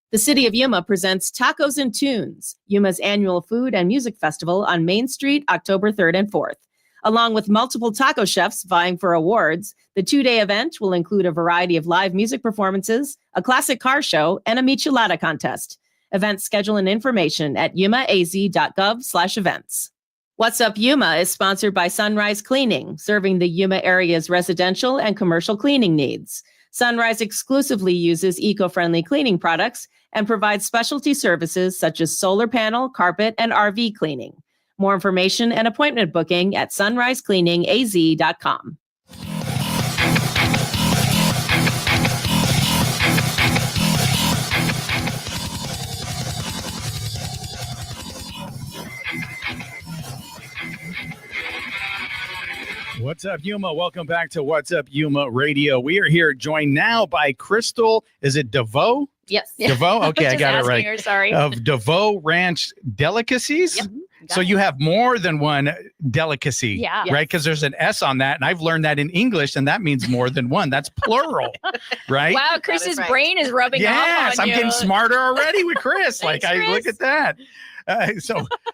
The City of Yuma presents Tacos and Tunes, Yuma's annual food and music festival on Main Street, October 3rd and 4th. Along with multiple taco chefs vying for awards, the two-day event will include a variety of live music performances, a classic car show, and a michelada contest. Event schedule and information at yumaaz.gov/events. What's Up Yuma is sponsored by Sunrise Cleaning, serving the Yuma area's residential and commercial cleaning needs. Sunrise exclusively uses eco-friendly cleaning products and provides specialty services such as solar panel, carpet, and RV cleaning. More information and appointment booking at sunrisecleaningaz.com. What's up, Yuma? Welcome back to What's Up Yuma Radio. We are here joined now by Crystal. Is it Devoe? Yes. Devoe? Okay, I got it right. Her, sorry. Of Devoe Ranch Delicacies? Yep. So you have more than one delicacy, Yeah. right? Because there's an S on that, and I've learned that in English, and that means more than one. That's plural, right? Wow, Chris's brain is rubbing off Yes, on I'm you. getting smarter already with Chris. Thanks, Look Chris. at that.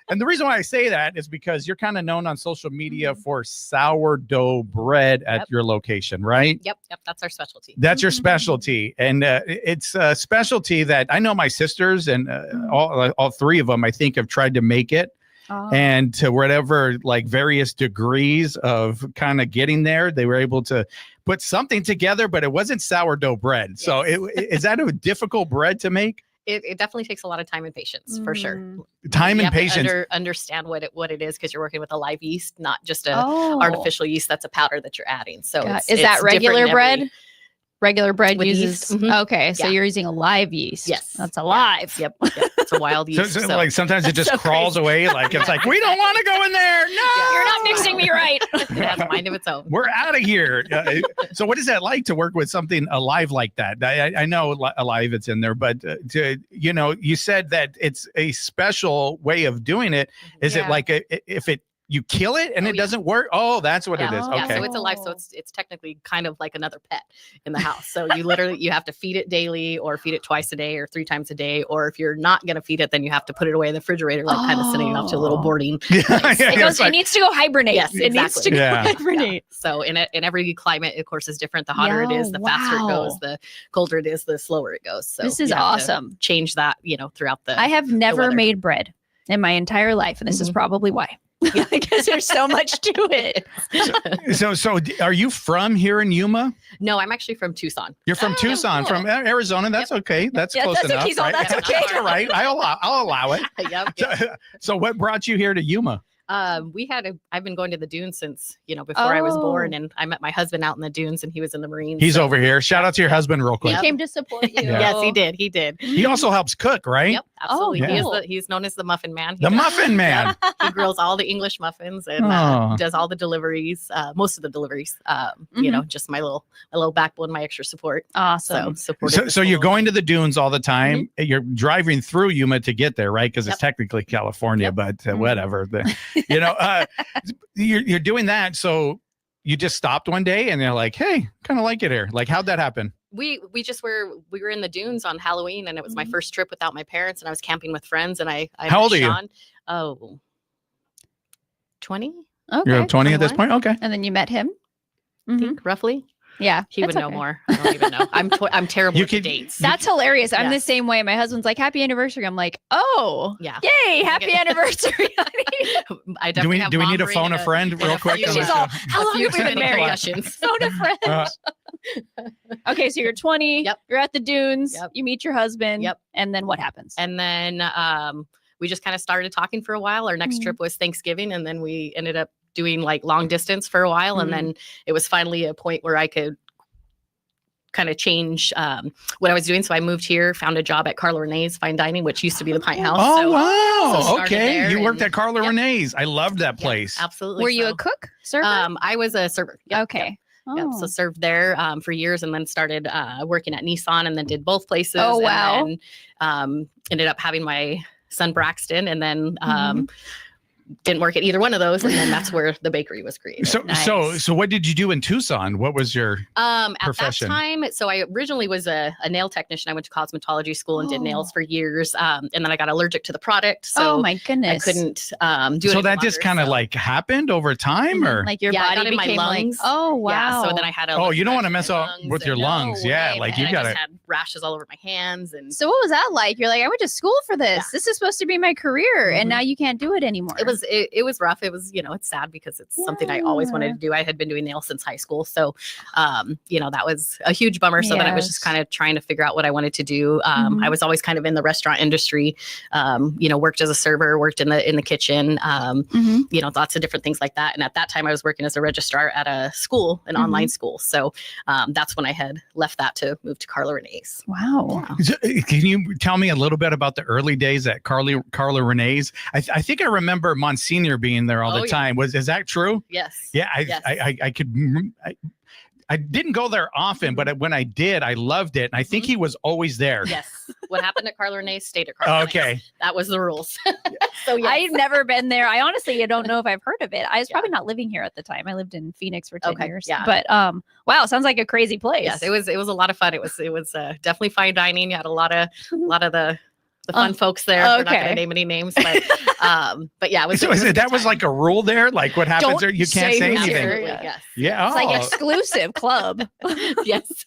And the reason why I say that is because you're kind of known on social media for sourdough bread at your location, right? Yep, that's our specialty. That's your specialty. And it's a specialty that I know my sisters and all three of them, I think, have tried to make it. Oh. And to whatever, like, various degrees of kind of getting there, they were able to put something together, but it wasn't sourdough bread. Yes. So is that a difficult bread to make? It definitely takes a lot of time and patience, for sure. Time You and have to patience. understand what it is, because you're working with a live yeast, not just a Oh. artificial yeast that's a powder that you're adding. So Yeah. it's Is that different regular in every- bread? regular bread With uses. yeast. Mhm. Okay, so Yeah. you're using a live yeast. Yes. That's alive. Yep. It's a wild yeast. So, like sometimes it just so crawls crazy. away. Like it's like, we don't want to go in there. No, You're not mixing me right. It has a mind of its own. we're out of here. So what is that like to work with something alive like that? I know alive it's in there, but you said that it's a special way of doing it. Is it like if you kill it and it doesn't work? Oh, that's what it is. Yeah, Okay. so it's alive. So it's technically kind of like another pet in the house. So you literally you have to feed it daily, or feed it twice a day, or 3 times a day. Or if you're not gonna feed it, then you have to put it away in the refrigerator, like kind of sending it off to a little boarding. It needs to go hibernate. Yes, It needs to go hibernate. So in every climate, of course, is different. The hotter it is, the faster it goes. The colder it is, the slower it goes. So This is you have to awesome. change that, throughout the. I have never weather. made bread in my entire life, and this is probably why. Because there's so much to it. So are you from here in Yuma? No, I'm actually from Tucson. You're from Tucson, from Arizona. That's okay. That's Yeah, close that's enough. okay, so right? that's okay. That's all right. I'll allow it. Yep. So what brought you here to Yuma? I've been going to the dunes since, before I was born, and I met my husband out in the dunes, and he was in the Marines. He's over here. Shout out to your husband real quick. He came to support you. Yes, he did. He did. He also helps cook, right? Yep, absolutely. yeah. He's known as the Muffin Man. The Muffin Man. He grills all the English muffins and Oh. does all the deliveries, most of the deliveries. Just my little backbone, my extra support. Awesome. So you're going to the dunes all the time. You're driving through Yuma to get there, right? Because it's technically California, but whatever. You're doing that. So you just stopped one day and they're like, hey, kind of like it here. Like, how'd that happen? We were in the dunes on Halloween, and it was my first trip without my parents, and I was camping with friends, and I How old are you? Sean. Oh, 20? Okay. You're 20 at this point? Okay. And then you met him? I think, roughly. Yeah. He would that's know okay. more. I don't even know. I'm terrible with dates. That's hilarious. I'm Yeah. the same way. My husband's like, happy anniversary. I'm like, oh, Yeah. yay, happy anniversary. I Do we definitely have need to mom phone ring a friend and real quick? few- on the She's show? all, how long few have we too been many married? questions. Phone a friend. Okay, so you're 20. Yep. You're at the dunes. Yep. You meet your husband. Yep. And then what happens? And then we just kind of started talking for a while. Our next trip was Thanksgiving, and then we ended up doing like long distance for a while. And then it was finally a point where I could kind of change what I was doing. So I moved here, found a job at Carla Renee's Fine Dining, which used to be the Pint House. Oh, So wow. started Okay. there You worked and- at Carla Renee's. I loved that place. Absolutely. Were you So, a cook? Server? I was a server. Yep, okay. Yep. Oh. So served there for years, and then started working at Nissan, and then did both places. Oh, wow. And then ended up having my son Braxton, and then didn't work at either one of those, and then that's where the bakery was created. So what did you do in Tucson? What was your At profession? that time, so I originally was a nail technician. I went to cosmetology school and did nails for years, and then I got allergic to the product. So oh my goodness. I couldn't do it. So any that just longer, kind of so- like happened over time, or like your Yeah, I body got in my became like, lungs. oh wow. Yeah, so then I had a. oh, you don't want to mess up with your lungs, yeah. way, Like and you I got to. just had rashes all over my hands, and So what was that like? You're like, I went to school for this. Yeah. This is supposed to be my career, and now you can't do it anymore. it was rough. It was, it's sad because it's something I always wanted to do. I had been doing nails since high school. So, that was a huge bummer. So then I was just kind of trying to figure out what I wanted to do. I was always kind of in the restaurant industry, worked as a server, worked in the kitchen, lots of different things like that. And at that time I was working as a registrar at a school, an online school. So that's when I had left that to move to Carla Renee's. Wow. Can you tell me a little bit about the early days at Carla Renee's? I think I remember Monsignor being there all the Oh, yeah. time. Is that true? Yes. Yeah, Yes. I could. I didn't go there often, but when I did, I loved it. And I think he was always there. Yes. What happened at Carla Renee's stayed at Carla Renee's. Okay. That was the rules. So yes. I've never been there. I honestly don't know if I've heard of it. I was probably not living here at the time. I lived in Phoenix for 10 years. yeah. But wow, sounds like a crazy place. Yes, it was a lot of fun. It was definitely fine dining. You had a lot of the fun folks there. We're not going okay. to name any names, but yeah, it was. So that was like a rule there? Like what happens Don't there? You can't say say who's anything. here. Yes. Yeah. It's like oh. exclusive club. Yes.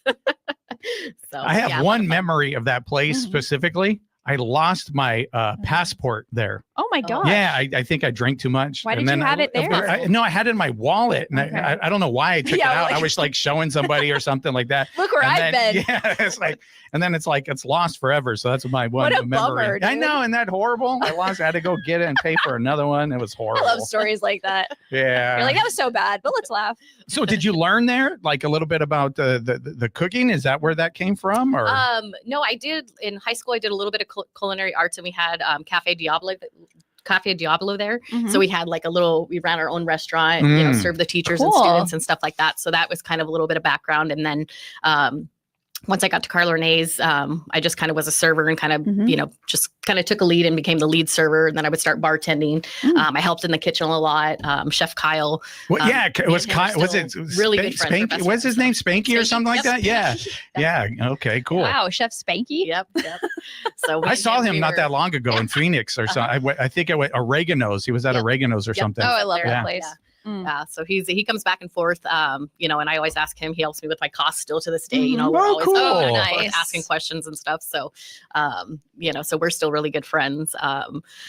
So I have one memory of that place specifically. I lost my passport there. Oh my God. Yeah, I think I drank too much. Why did you have it there? No, I had it in my wallet, and Okay. I don't know why I took it out. I was like showing somebody or something like that. Look where I've been. Yeah, it's like, and then it's like it's lost forever. So that's my one What a memory. bummer, I dude. know, isn't that horrible? I lost. I had to go get it and pay for another one. It was horrible. I love stories like that. Yeah. You're like, that was so bad, but let's laugh. So did you learn there like a little bit about the cooking? Is that where that came from? Or No, I did in high school. I did a little bit of culinary arts, and we had Cafe Diablo there. So we had like we ran our own restaurant, served the teachers and students and stuff like that. So that was kind of a little bit of background. And then once I got to Carlo Renee's, I just kind of was a server and kind of, just kind of took a lead and became the lead server. And then I would start bartending. I helped in the kitchen a lot. Chef Kyle. Well, was Kyle, was it really good friends? Spanky? Was his name Spanky or something like that? Yeah. Yeah. Okay, cool. Wow. Chef Spanky. Yep. So I saw him not that long ago in Phoenix or something. I think it was Oregano's. He was at Oregano's or something. Oh, I love that Yeah. place. So he comes back and forth, and I always ask him. He helps me with my costs still to this day. We're always cool. back and forth asking questions and stuff. So, so we're still really good friends.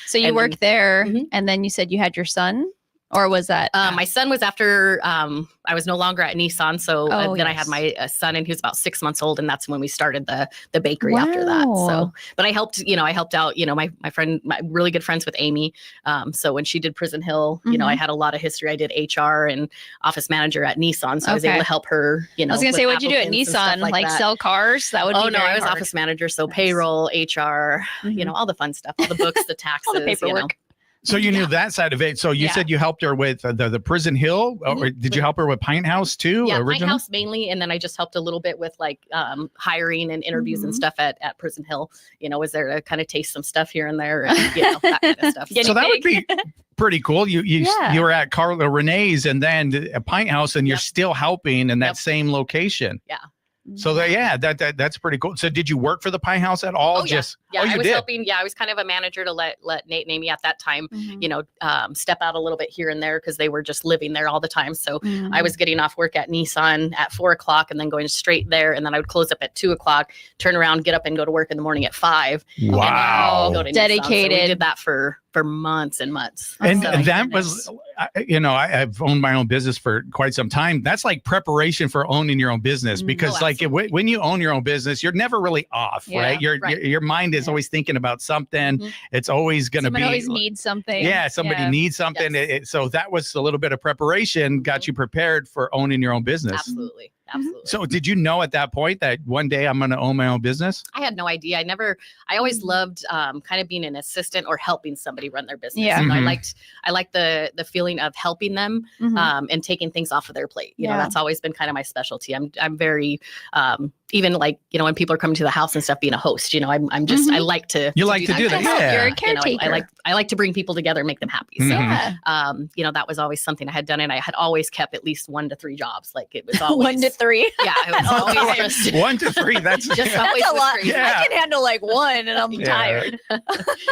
So you worked there, and then you said you had your son, or was that? My son was after I was no longer at Nissan, so then I had my son, and he was about 6 months old, and that's when we started the bakery after that. So, but I helped out. My friend, my really good friends with Amy. So when she did Prison Hill, I had a lot of history. I did HR and office manager at Nissan, so I was able to help her. I was gonna say, what'd you do at Nissan? Like sell cars? That would be no, I was hard. office manager, so payroll, HR, all the fun stuff, all the books, the taxes, all the paperwork. So you knew that side of it. So you said you helped her with the Prison Hill, or did you help her with Pint House too? Yeah, Pint House mainly, and then I just helped a little bit with like hiring and interviews and stuff at Prison Hill. Was there to kind of taste some stuff here and there, and that kind of stuff. So that would be pretty cool. You were at Carlo Renee's and then a Pint House, and you're still helping in that same location. Yeah. So that's pretty cool. So did you work for the Pie House at all? I was helping. Yeah, I was kind of a manager to let Nate and Amy at that time, step out a little bit here and there because they were just living there all the time. So I was getting off work at Nissan at 4:00 and then going straight there, and then I would close up at 2:00, turn around, get up and go to work in the morning at 5. Wow, go to dedicated. So we did that for months and months. And So, that was, I've owned my own business for quite some time. That's like preparation for owning your own business, because when you own your own business, you're never really off, right? Your mind is always thinking about something. It's always going to be. Someone always needs something. Yeah, somebody needs something. Yes. So that was a little bit of preparation, got you prepared for owning your own business. Absolutely. So did you know at that point that one day I'm going to own my own business? I had no idea. I always loved kind of being an assistant or helping somebody run their business. Yeah. I liked the feeling of helping them and taking things off of their plate. You know, that's always been kind of my specialty. I'm very even like, when people are coming to the house and stuff, being a host, I'm just, I like to. You like to do that. Yeah. You're a caretaker. I like to bring people together and make them happy. So, that was always something I had done. And I had always kept at least 1 to 3 jobs. Like it was always 1 to 3. Yeah. It was always just 1 to 3. That's just that's a lot. Yeah. I can handle like 1 and I'm tired.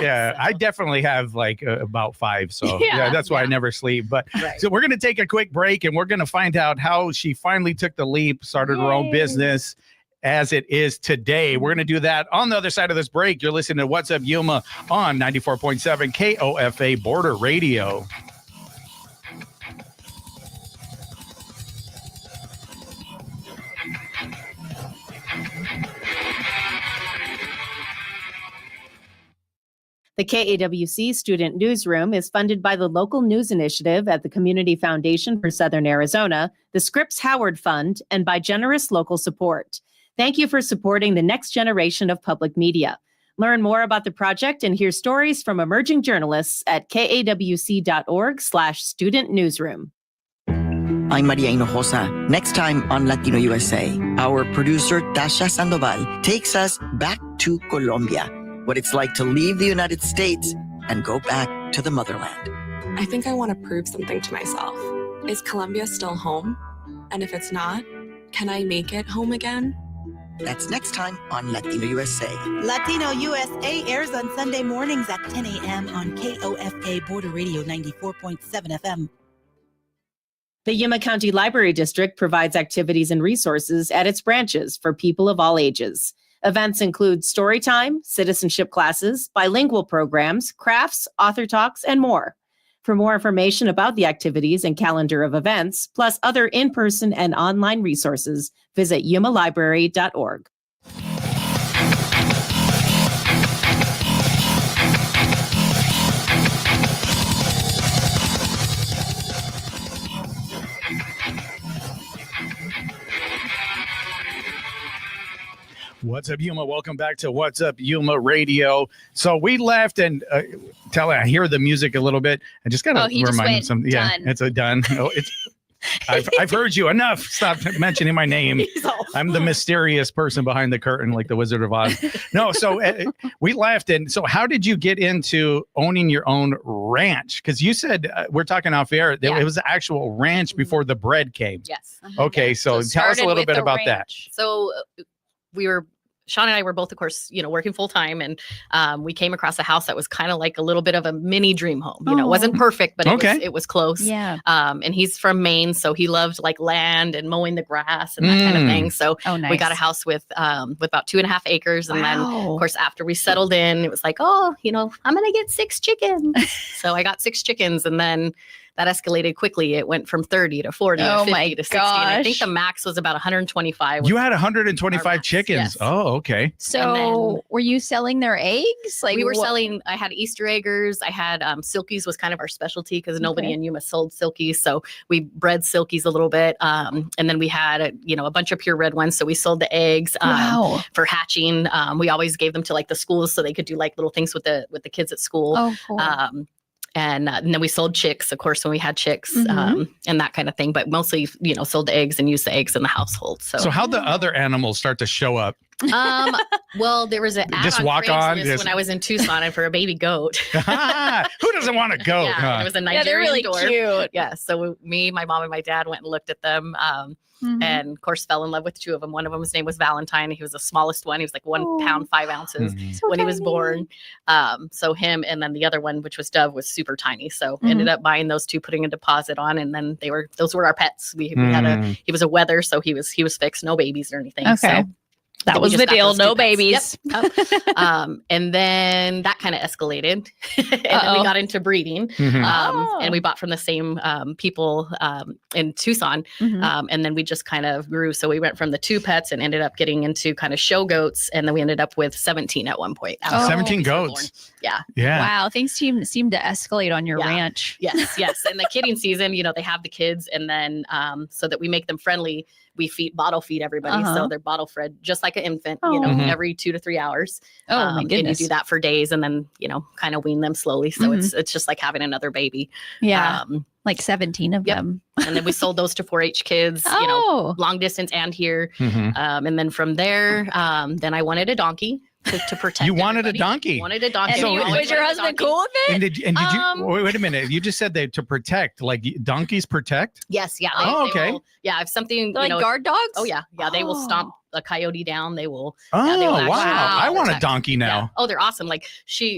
Yeah. I definitely have like about 5. So that's why I never sleep. But so we're going to take a quick break and we're going to find out how she finally took the leap, started her own business as it is today. We're going to do that on the other side of this break. You're listening to What's Up Yuma on 94.7 KOFA Border Radio. The KAWC Student Newsroom is funded by the Local News Initiative at the Community Foundation for Southern Arizona, the Scripps Howard Fund, and by generous local support. Thank you for supporting the next generation of public media. Learn more about the project and hear stories from emerging journalists at kawc.org/student newsroom. I'm Maria Hinojosa. Next time on Latino USA, our producer Tasha Sandoval takes us back to Colombia, what it's like to leave the United States and go back to the motherland. I think I want to prove something to myself. Is Colombia still home? And if it's not, can I make it home again? That's next time on Latino USA. Latino USA airs on Sunday mornings at 10 a.m. on KOFA Border Radio 94.7 FM. The Yuma County Library District provides activities and resources at its branches for people of all ages. Events include story time, citizenship classes, bilingual programs, crafts, author talks, and more. For more information about the activities and calendar of events, plus other in-person and online resources, visit yumalibrary.org. What's up, Yuma? Welcome back to What's Up, Yuma Radio. So we left and I hear the music a little bit. I just got to remind him something. Yeah, it's a done. Oh, it's. I've heard you enough. Stop mentioning my name. I'm the mysterious person behind the curtain, like the Wizard of Oz. No, so we left. And so how did you get into owning your own ranch? Because you said, we're talking off air, that it was an actual ranch before the bread came. Yes. Okay, so tell us a little bit about that. So Sean and I were both, of course, working full time, and we came across a house that was kind of like a little bit of a mini dream home. It wasn't perfect, but it was close. Yeah. And he's from Maine, so he loved like land and mowing the grass and that kind of thing. So we got a house with about 2.5 acres, and then of course after we settled in, it was like, I'm gonna get 6 chickens. So I got 6 chickens, and then that escalated quickly. It went from 30 to 40 to 50 to 60. And I think the max was about 125. You had 125 chickens. Yes. Oh, okay. So were you selling their eggs? Like we were selling, I had Easter eggers. I had silkies was kind of our specialty because nobody in Yuma sold silkies. So we bred silkies a little bit. And then we had, a bunch of purebred ones. So we sold the eggs for hatching. We always gave them to like the schools so they could do like little things with the kids at school. Oh, cool. And then we sold chicks, of course, when we had chicks and that kind of thing. But mostly, sold the eggs and used the eggs in the household. So how'd the other animals start to show up? Well, there was an ad just on walk on when I was in Tucson and for a baby goat. Who doesn't want a goat? Yeah, it was a Nigerian they're really door. cute. Yeah, so me, my mom, and my dad went and looked at them. And of course fell in love with 2 of them. One of them, his name was Valentine. He was the smallest one. He was like 1 pound 5 ounces when he was born. So him, and then the other one, which was Dove, was super tiny. So ended up buying those 2, putting a deposit on, and then those were our pets. We had he was a wether, so he was fixed, no babies or anything. Okay. So that was the deal. No babies. Yep. And then that kind of escalated. And then we got into breeding. And we bought from the same people in Tucson. And then we just kind of grew. So we went from the 2 pets and ended up getting into kind of show goats. And then we ended up with 17 at one point. 17 goats. Yeah. Wow. Things seem to escalate on your ranch. Yes. And the kidding season, they have the kids. And then so that we make them friendly, we bottle feed everybody. So they're bottle fed just like an infant, every 2 to 3 hours. Oh my goodness. And you do that for days and then, kind of wean them slowly. So it's just like having another baby. Yeah. Like 17 of them. And then we sold those to 4-H kids, long distance and here. And then from there, then I wanted a donkey. To protect you wanted everybody. a donkey. Wanted a donkey. So was your husband cool with it? And did you wait a minute? You just said that to protect, like donkeys protect? Yes. Yeah. Okay. If something like guard dogs. Oh yeah. They will stomp a coyote down. They will. Oh they will wow! I want a protect. donkey now. Yeah. Oh, they're awesome. Like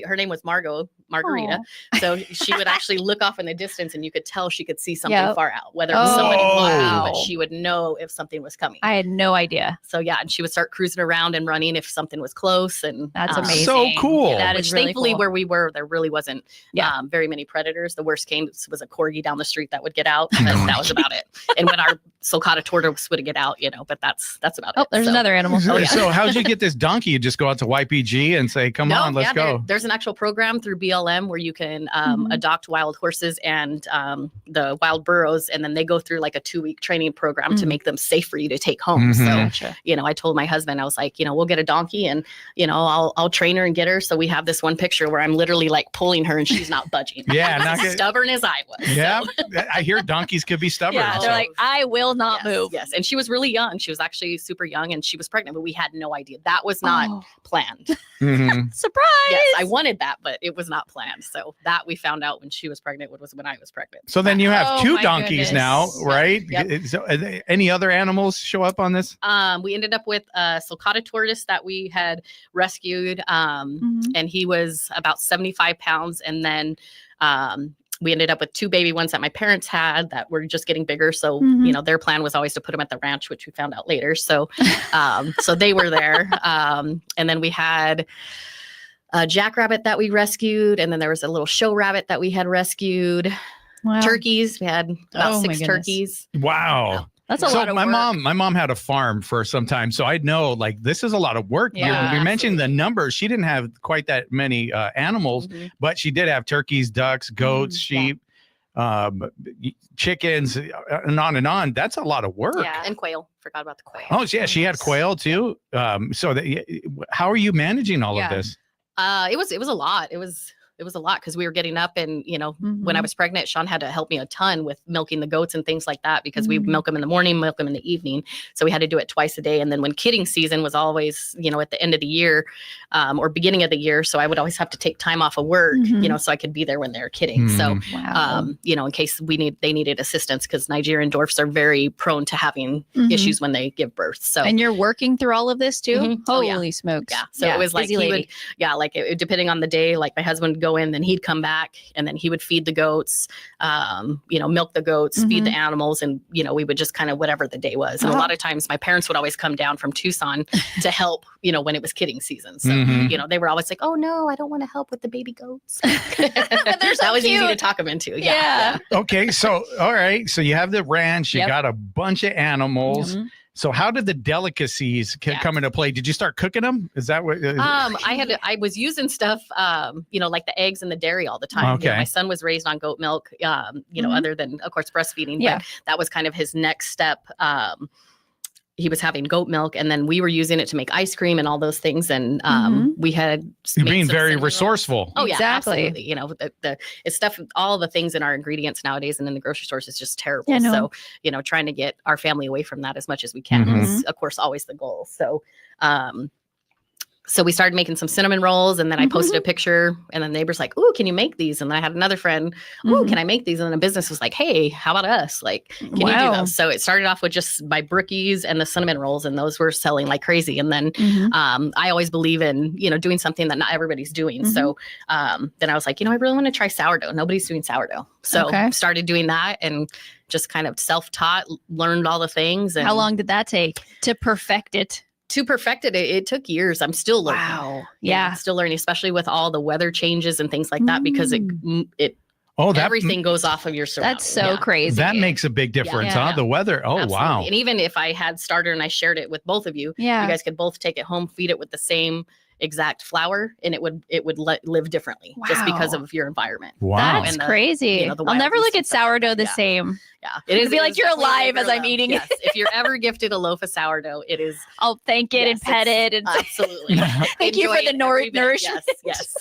her name was Margarita. So she would actually look off in the distance, and you could tell she could see something far out, whether it was somebody walking, but she would know if something was coming. I had no idea. So yeah, and she would start cruising around and running if something was close, and that's amazing. So cool. Yeah, that which is really thankfully cool. where we were, there really wasn't very many predators. The worst case was a corgi down the street that would get out, and that was about it. And when our sulcata tortoise would get out, but that's about it. Oh, there's another animal. So how'd you get this donkey? You just go out to YPG and say, "Come on, let's go." There's an actual program through BLM where you can adopt wild horses and the wild burros, and then they go through like a 2-week training program to make them safe for you to take home. So, I told my husband, I was like, we'll get a donkey, and I'll train her and get her. So we have this one picture where I'm literally like pulling her and she's not budging. Yeah, as stubborn as I was. Yeah, I hear donkeys could be stubborn. Yeah, they're like, I will not move. Yes, and she was really young. She was actually super young, and she was pregnant, but we had no idea. That was not planned. Surprise! Yes, I wanted that, but it was not planned. So that we found out when she was pregnant, was when I was pregnant. So then you have 2 my donkeys goodness. now, right? Yep. So, any other animals show up on this? We ended up with a sulcata tortoise that we had rescued, and he was about 75 pounds. And then we ended up with 2 baby ones that my parents had that were just getting bigger. So, their plan was always to put them at the ranch, which we found out later. So, so they were there. And then we had a jackrabbit that we rescued. And then there was a little show rabbit that we had rescued. Wow. Turkeys. We had about 6 turkeys. Wow. That's a lot of work. My mom had a farm for some time, so I know like this is a lot of work. Yeah, we mentioned the numbers. She didn't have quite that many animals, but she did have turkeys, ducks, goats, sheep, chickens, and on and on. That's a lot of work. Yeah, and quail. Forgot about the quail. Oh yeah, she had quail too. So how are you managing all of this? It was a lot. It was a lot because we were getting up and, when I was pregnant, Sean had to help me a ton with milking the goats and things like that because we milk them in the morning, milk them in the evening. So we had to do it twice a day. And then when kidding season was always, at the end of the year or beginning of the year. So I would always have to take time off of work, so I could be there when they were kidding. So, in case they needed assistance because Nigerian dwarfs are very prone to having issues when they give birth. So, and you're working through all of this too? Holy smokes. Yeah. So it was like, depending on the day, like my husband would go in, then he'd come back and then he would feed the goats, milk the goats, feed the animals. And, we would just kind of whatever the day was. And a lot of times my parents would always come down from Tucson to help, when it was kidding season. So, they were always like, oh no, I don't want to help with the baby goats. That was easy to talk them into. Yeah. Okay. So, all right. So you have the ranch, you got a bunch of animals. So how did the delicacies come into play? Did you start cooking them? Is that what? I was using stuff, like the eggs and the dairy all the time. Okay. My son was raised on goat milk, other than, of course, breastfeeding. But that was kind of his next step. He was having goat milk, and then we were using it to make ice cream and all those things. And we had You're being very resourceful. Oh yeah, exactly. Absolutely. It's stuff. All the things in our ingredients nowadays and in the grocery stores is just terrible. Yeah, no. So trying to get our family away from that as much as we can is, of course, always the goal. So. So we started making some cinnamon rolls, and then I posted a picture, and the neighbor's like, "Ooh, can you make these?" And then I had another friend, "Ooh, can I make these?" And then a business was like, "Hey, how about us? Like, can you do those?" So it started off with just my brookies and the cinnamon rolls, and those were selling like crazy. And then I always believe in doing something that not everybody's doing. So then I was like, I really want to try sourdough. Nobody's doing sourdough, so started doing that and just kind of self-taught, learned all the things. And how long did that take to perfect it? To perfect it, it took years. I'm still learning. Wow. Yeah. Still learning, especially with all the weather changes and things like that, because everything goes off of your surroundings. That's so crazy. That makes a big difference, huh? The weather. Oh, absolutely. Wow. And even if I had starter and I shared it with both of you, you guys could both take it home, feed it with the same exact flour, and it would live differently just because of your environment. Wow. That's crazy. I'll never look at sourdough the same. Yeah. It'd be like you're alive as I'm eating it. If you're ever gifted a loaf of sourdough, it is. I'll thank it and pet it. And absolutely. Thank you for the nourishment. Yes.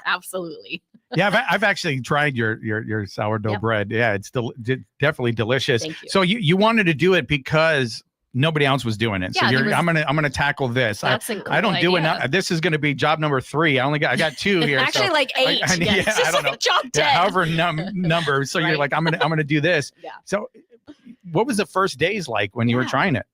Absolutely. Yeah, I've actually tried your sourdough bread. Yeah, it's definitely delicious. Thank you. So you wanted to do it because nobody else was doing it. So I'm gonna tackle this. That's a I don't do idea. enough. This is gonna be job number 3. I got 2 here. Actually, so like 8. I don't know. Job 10. However number. So you're like, I'm gonna do this. Yeah. So what was the first days like when you were trying it?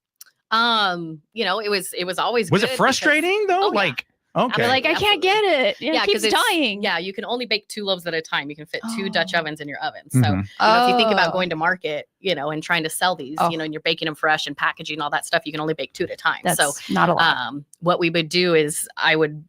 It was always. Was good it frustrating though? Like. Okay. I'm like, I can't get it. It keeps dying. Yeah, you can only bake 2 loaves at a time. You can fit 2 Dutch ovens in your oven. So if you think about going to market, and trying to sell these, and you're baking them fresh and packaging all that stuff, you can only bake 2 at a time. That's not a lot. What we would do is I would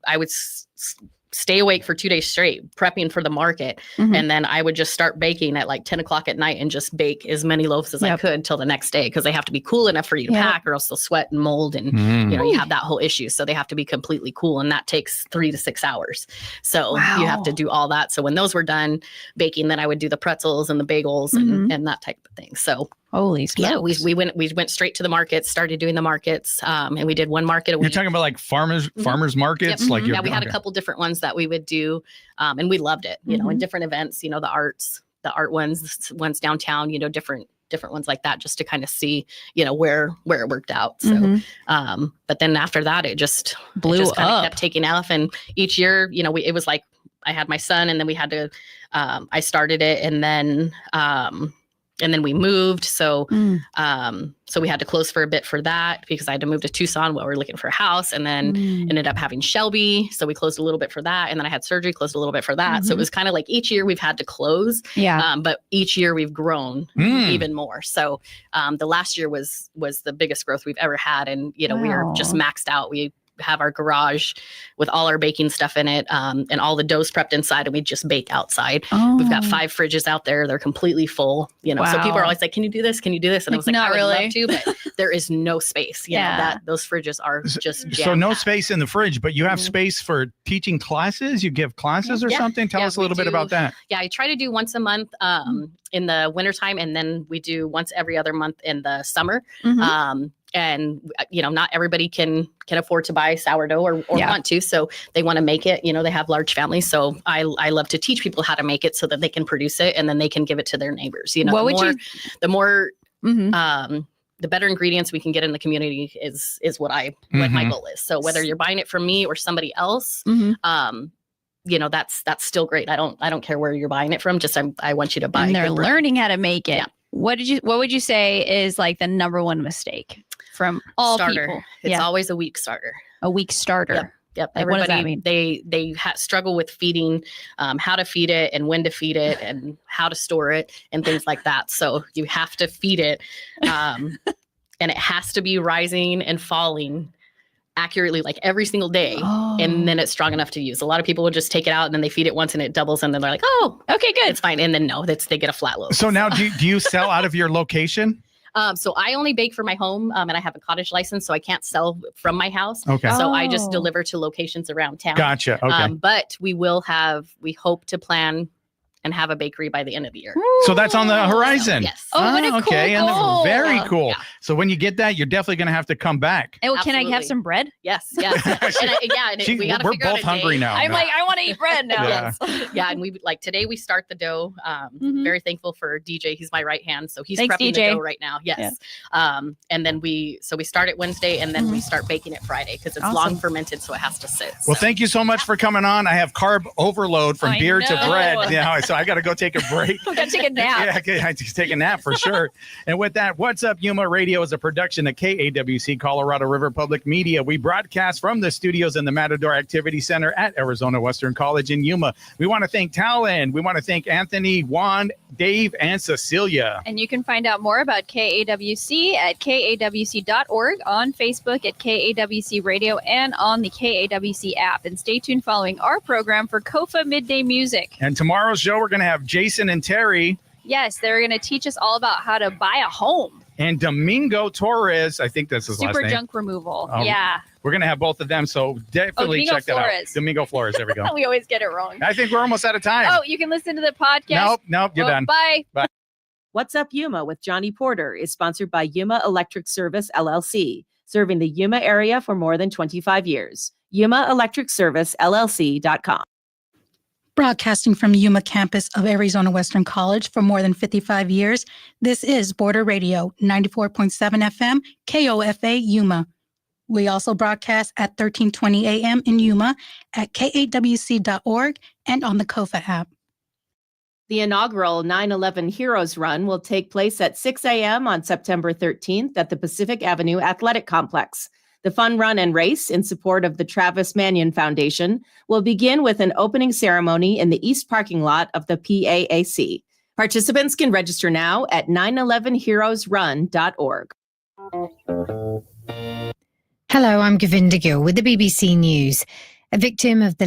stay awake for 2 days straight prepping for the market, and then I would just start baking at like 10 o'clock at night and just bake as many loaves as I could till the next day, because they have to be cool enough for you to pack, or else they'll sweat and mold, and you have that whole issue. So they have to be completely cool, and that takes 3 to 6 hours. So you have to do all that. So when those were done baking, then I would do the pretzels and the bagels and that type of thing. So holy smokes. Yeah, we went straight to the markets, started doing the markets, and we did one market a week. You're talking about like farmers markets? Yep. Like we had a couple different ones that we would do, and we loved it, in different events, the art ones downtown, different ones like that, just to kind of see, where it worked out. So, but then after that, it just blew up, kept taking off. And each year, it was like, I had my son, and then we had to, I started it. And then, then we moved. So, so we had to close for a bit for that because I had to move to Tucson while we were looking for a house, and then ended up having Shelby. So we closed a little bit for that. And then I had surgery, closed a little bit for that. So it was kind of like each year we've had to close. Yeah. But each year we've grown even more. So the last year was the biggest growth we've ever had. And, you know, we are just maxed out. We have our garage with all our baking stuff in it, and all the dough's prepped inside, and we just bake outside. We've got 5 fridges out there. They're completely full, you know, so people are always like, can you do this? Can you do this? And I was like, not I would really. love to, but there is no space. You know, that those fridges are just So jam-packed. no space in the fridge, but you have space for teaching classes. You give classes or something. Tell us a little bit about that. Yeah, I try to do once a month in the wintertime, and then we do once every other month in the summer. And, you know, not everybody can afford to buy sourdough or want to. So they want to make it, you know, they have large families. So I love to teach people how to make it so that they can produce it and then they can give it to their neighbors. You know, the more the better ingredients we can get in the community is what my goal is. So whether you're buying it from me or somebody else, you know, that's still great. I don't care where you're buying it from. Just I want you to buy. And they're learning how to make it. Yeah. What would you say is like the number one mistake from all people? It's always a weak starter. A weak starter. Yep. Like, what does that Everybody, mean? they struggle with feeding, how to feed it and when to feed it and how to store it and things like that. So you have to feed it, and it has to be rising and falling accurately, like every single day. And then it's strong enough to use. A lot of people will just take it out and then they feed it once and it doubles and then they're like, oh, okay, good, it's fine. And then they get a flat loaf. So now do you sell out of your location? So I only bake for my home, and I have a cottage license, so I can't sell from my house. Okay. So I just deliver to locations around town. Gotcha. Okay. But we hope to plan and have a bakery by the end of the year. So that's on the horizon. Yes. Oh, what a cool okay. goal. And very cool. Yeah. So when you get that, you're definitely going to have to come back. Oh, can I have Absolutely. some bread? Yes. And we got to We're figure out both a hungry day. now. I'm like, I want to eat bread now. Yeah. Yeah, and we like today we start the dough. Very thankful for DJ. He's my right hand, so he's Thanks, prepping DJ. the dough right now. Yes. And then we start it Wednesday, and then we start baking it Friday because it's long fermented, so it has to sit. Well, thank you so much for coming on. I have carb overload from beer to bread. You know, so I got to go take a break. I gotta take a nap. Yeah, I just take a nap for sure. And with that, What's Up Yuma Radio is a production of KAWC, Colorado River Public Media. We broadcast from the studios in the Matador Activity Center at Arizona Western College in Yuma. We want to thank Talon. We want to thank Anthony, Juan, Dave, and Cecilia. And you can find out more about KAWC at kawc.org, on Facebook at KAWC Radio, and on the KAWC app. And stay tuned following our program for KOFA Midday Music. And tomorrow's show, we're going to have Jason and Terry. Yes, they're going to teach us all about how to buy a home. And Domingo Torres, I think that's his last Super name. junk removal. Oh, Yeah. We're going to have both of them, so definitely Domingo check that Flores. out. Domingo Flores, there we go. We always get it wrong. I think we're almost out of time. Oh, you can listen to the podcast. Nope, you're done. Bye. Bye. What's Up Yuma with Johnny Porter is sponsored by Yuma Electric Service, LLC, serving the Yuma area for more than 25 years. YumaElectricServiceLLC.com. Broadcasting from Yuma campus of Arizona Western College for more than 55 years, this is Border Radio, 94.7 FM, KOFA Yuma. We also broadcast at 1320 AM in Yuma, at kawc.org, and on the KOFA app. The inaugural 9/11 Heroes Run will take place at 6 a.m. on September 13th at the Pacific Avenue Athletic Complex. The fun run and race in support of the Travis Manion Foundation will begin with an opening ceremony in the east parking lot of the PAAC. Participants can register now at 911heroesrun.org. Hello, I'm Govinda Gill with the BBC News. A victim of the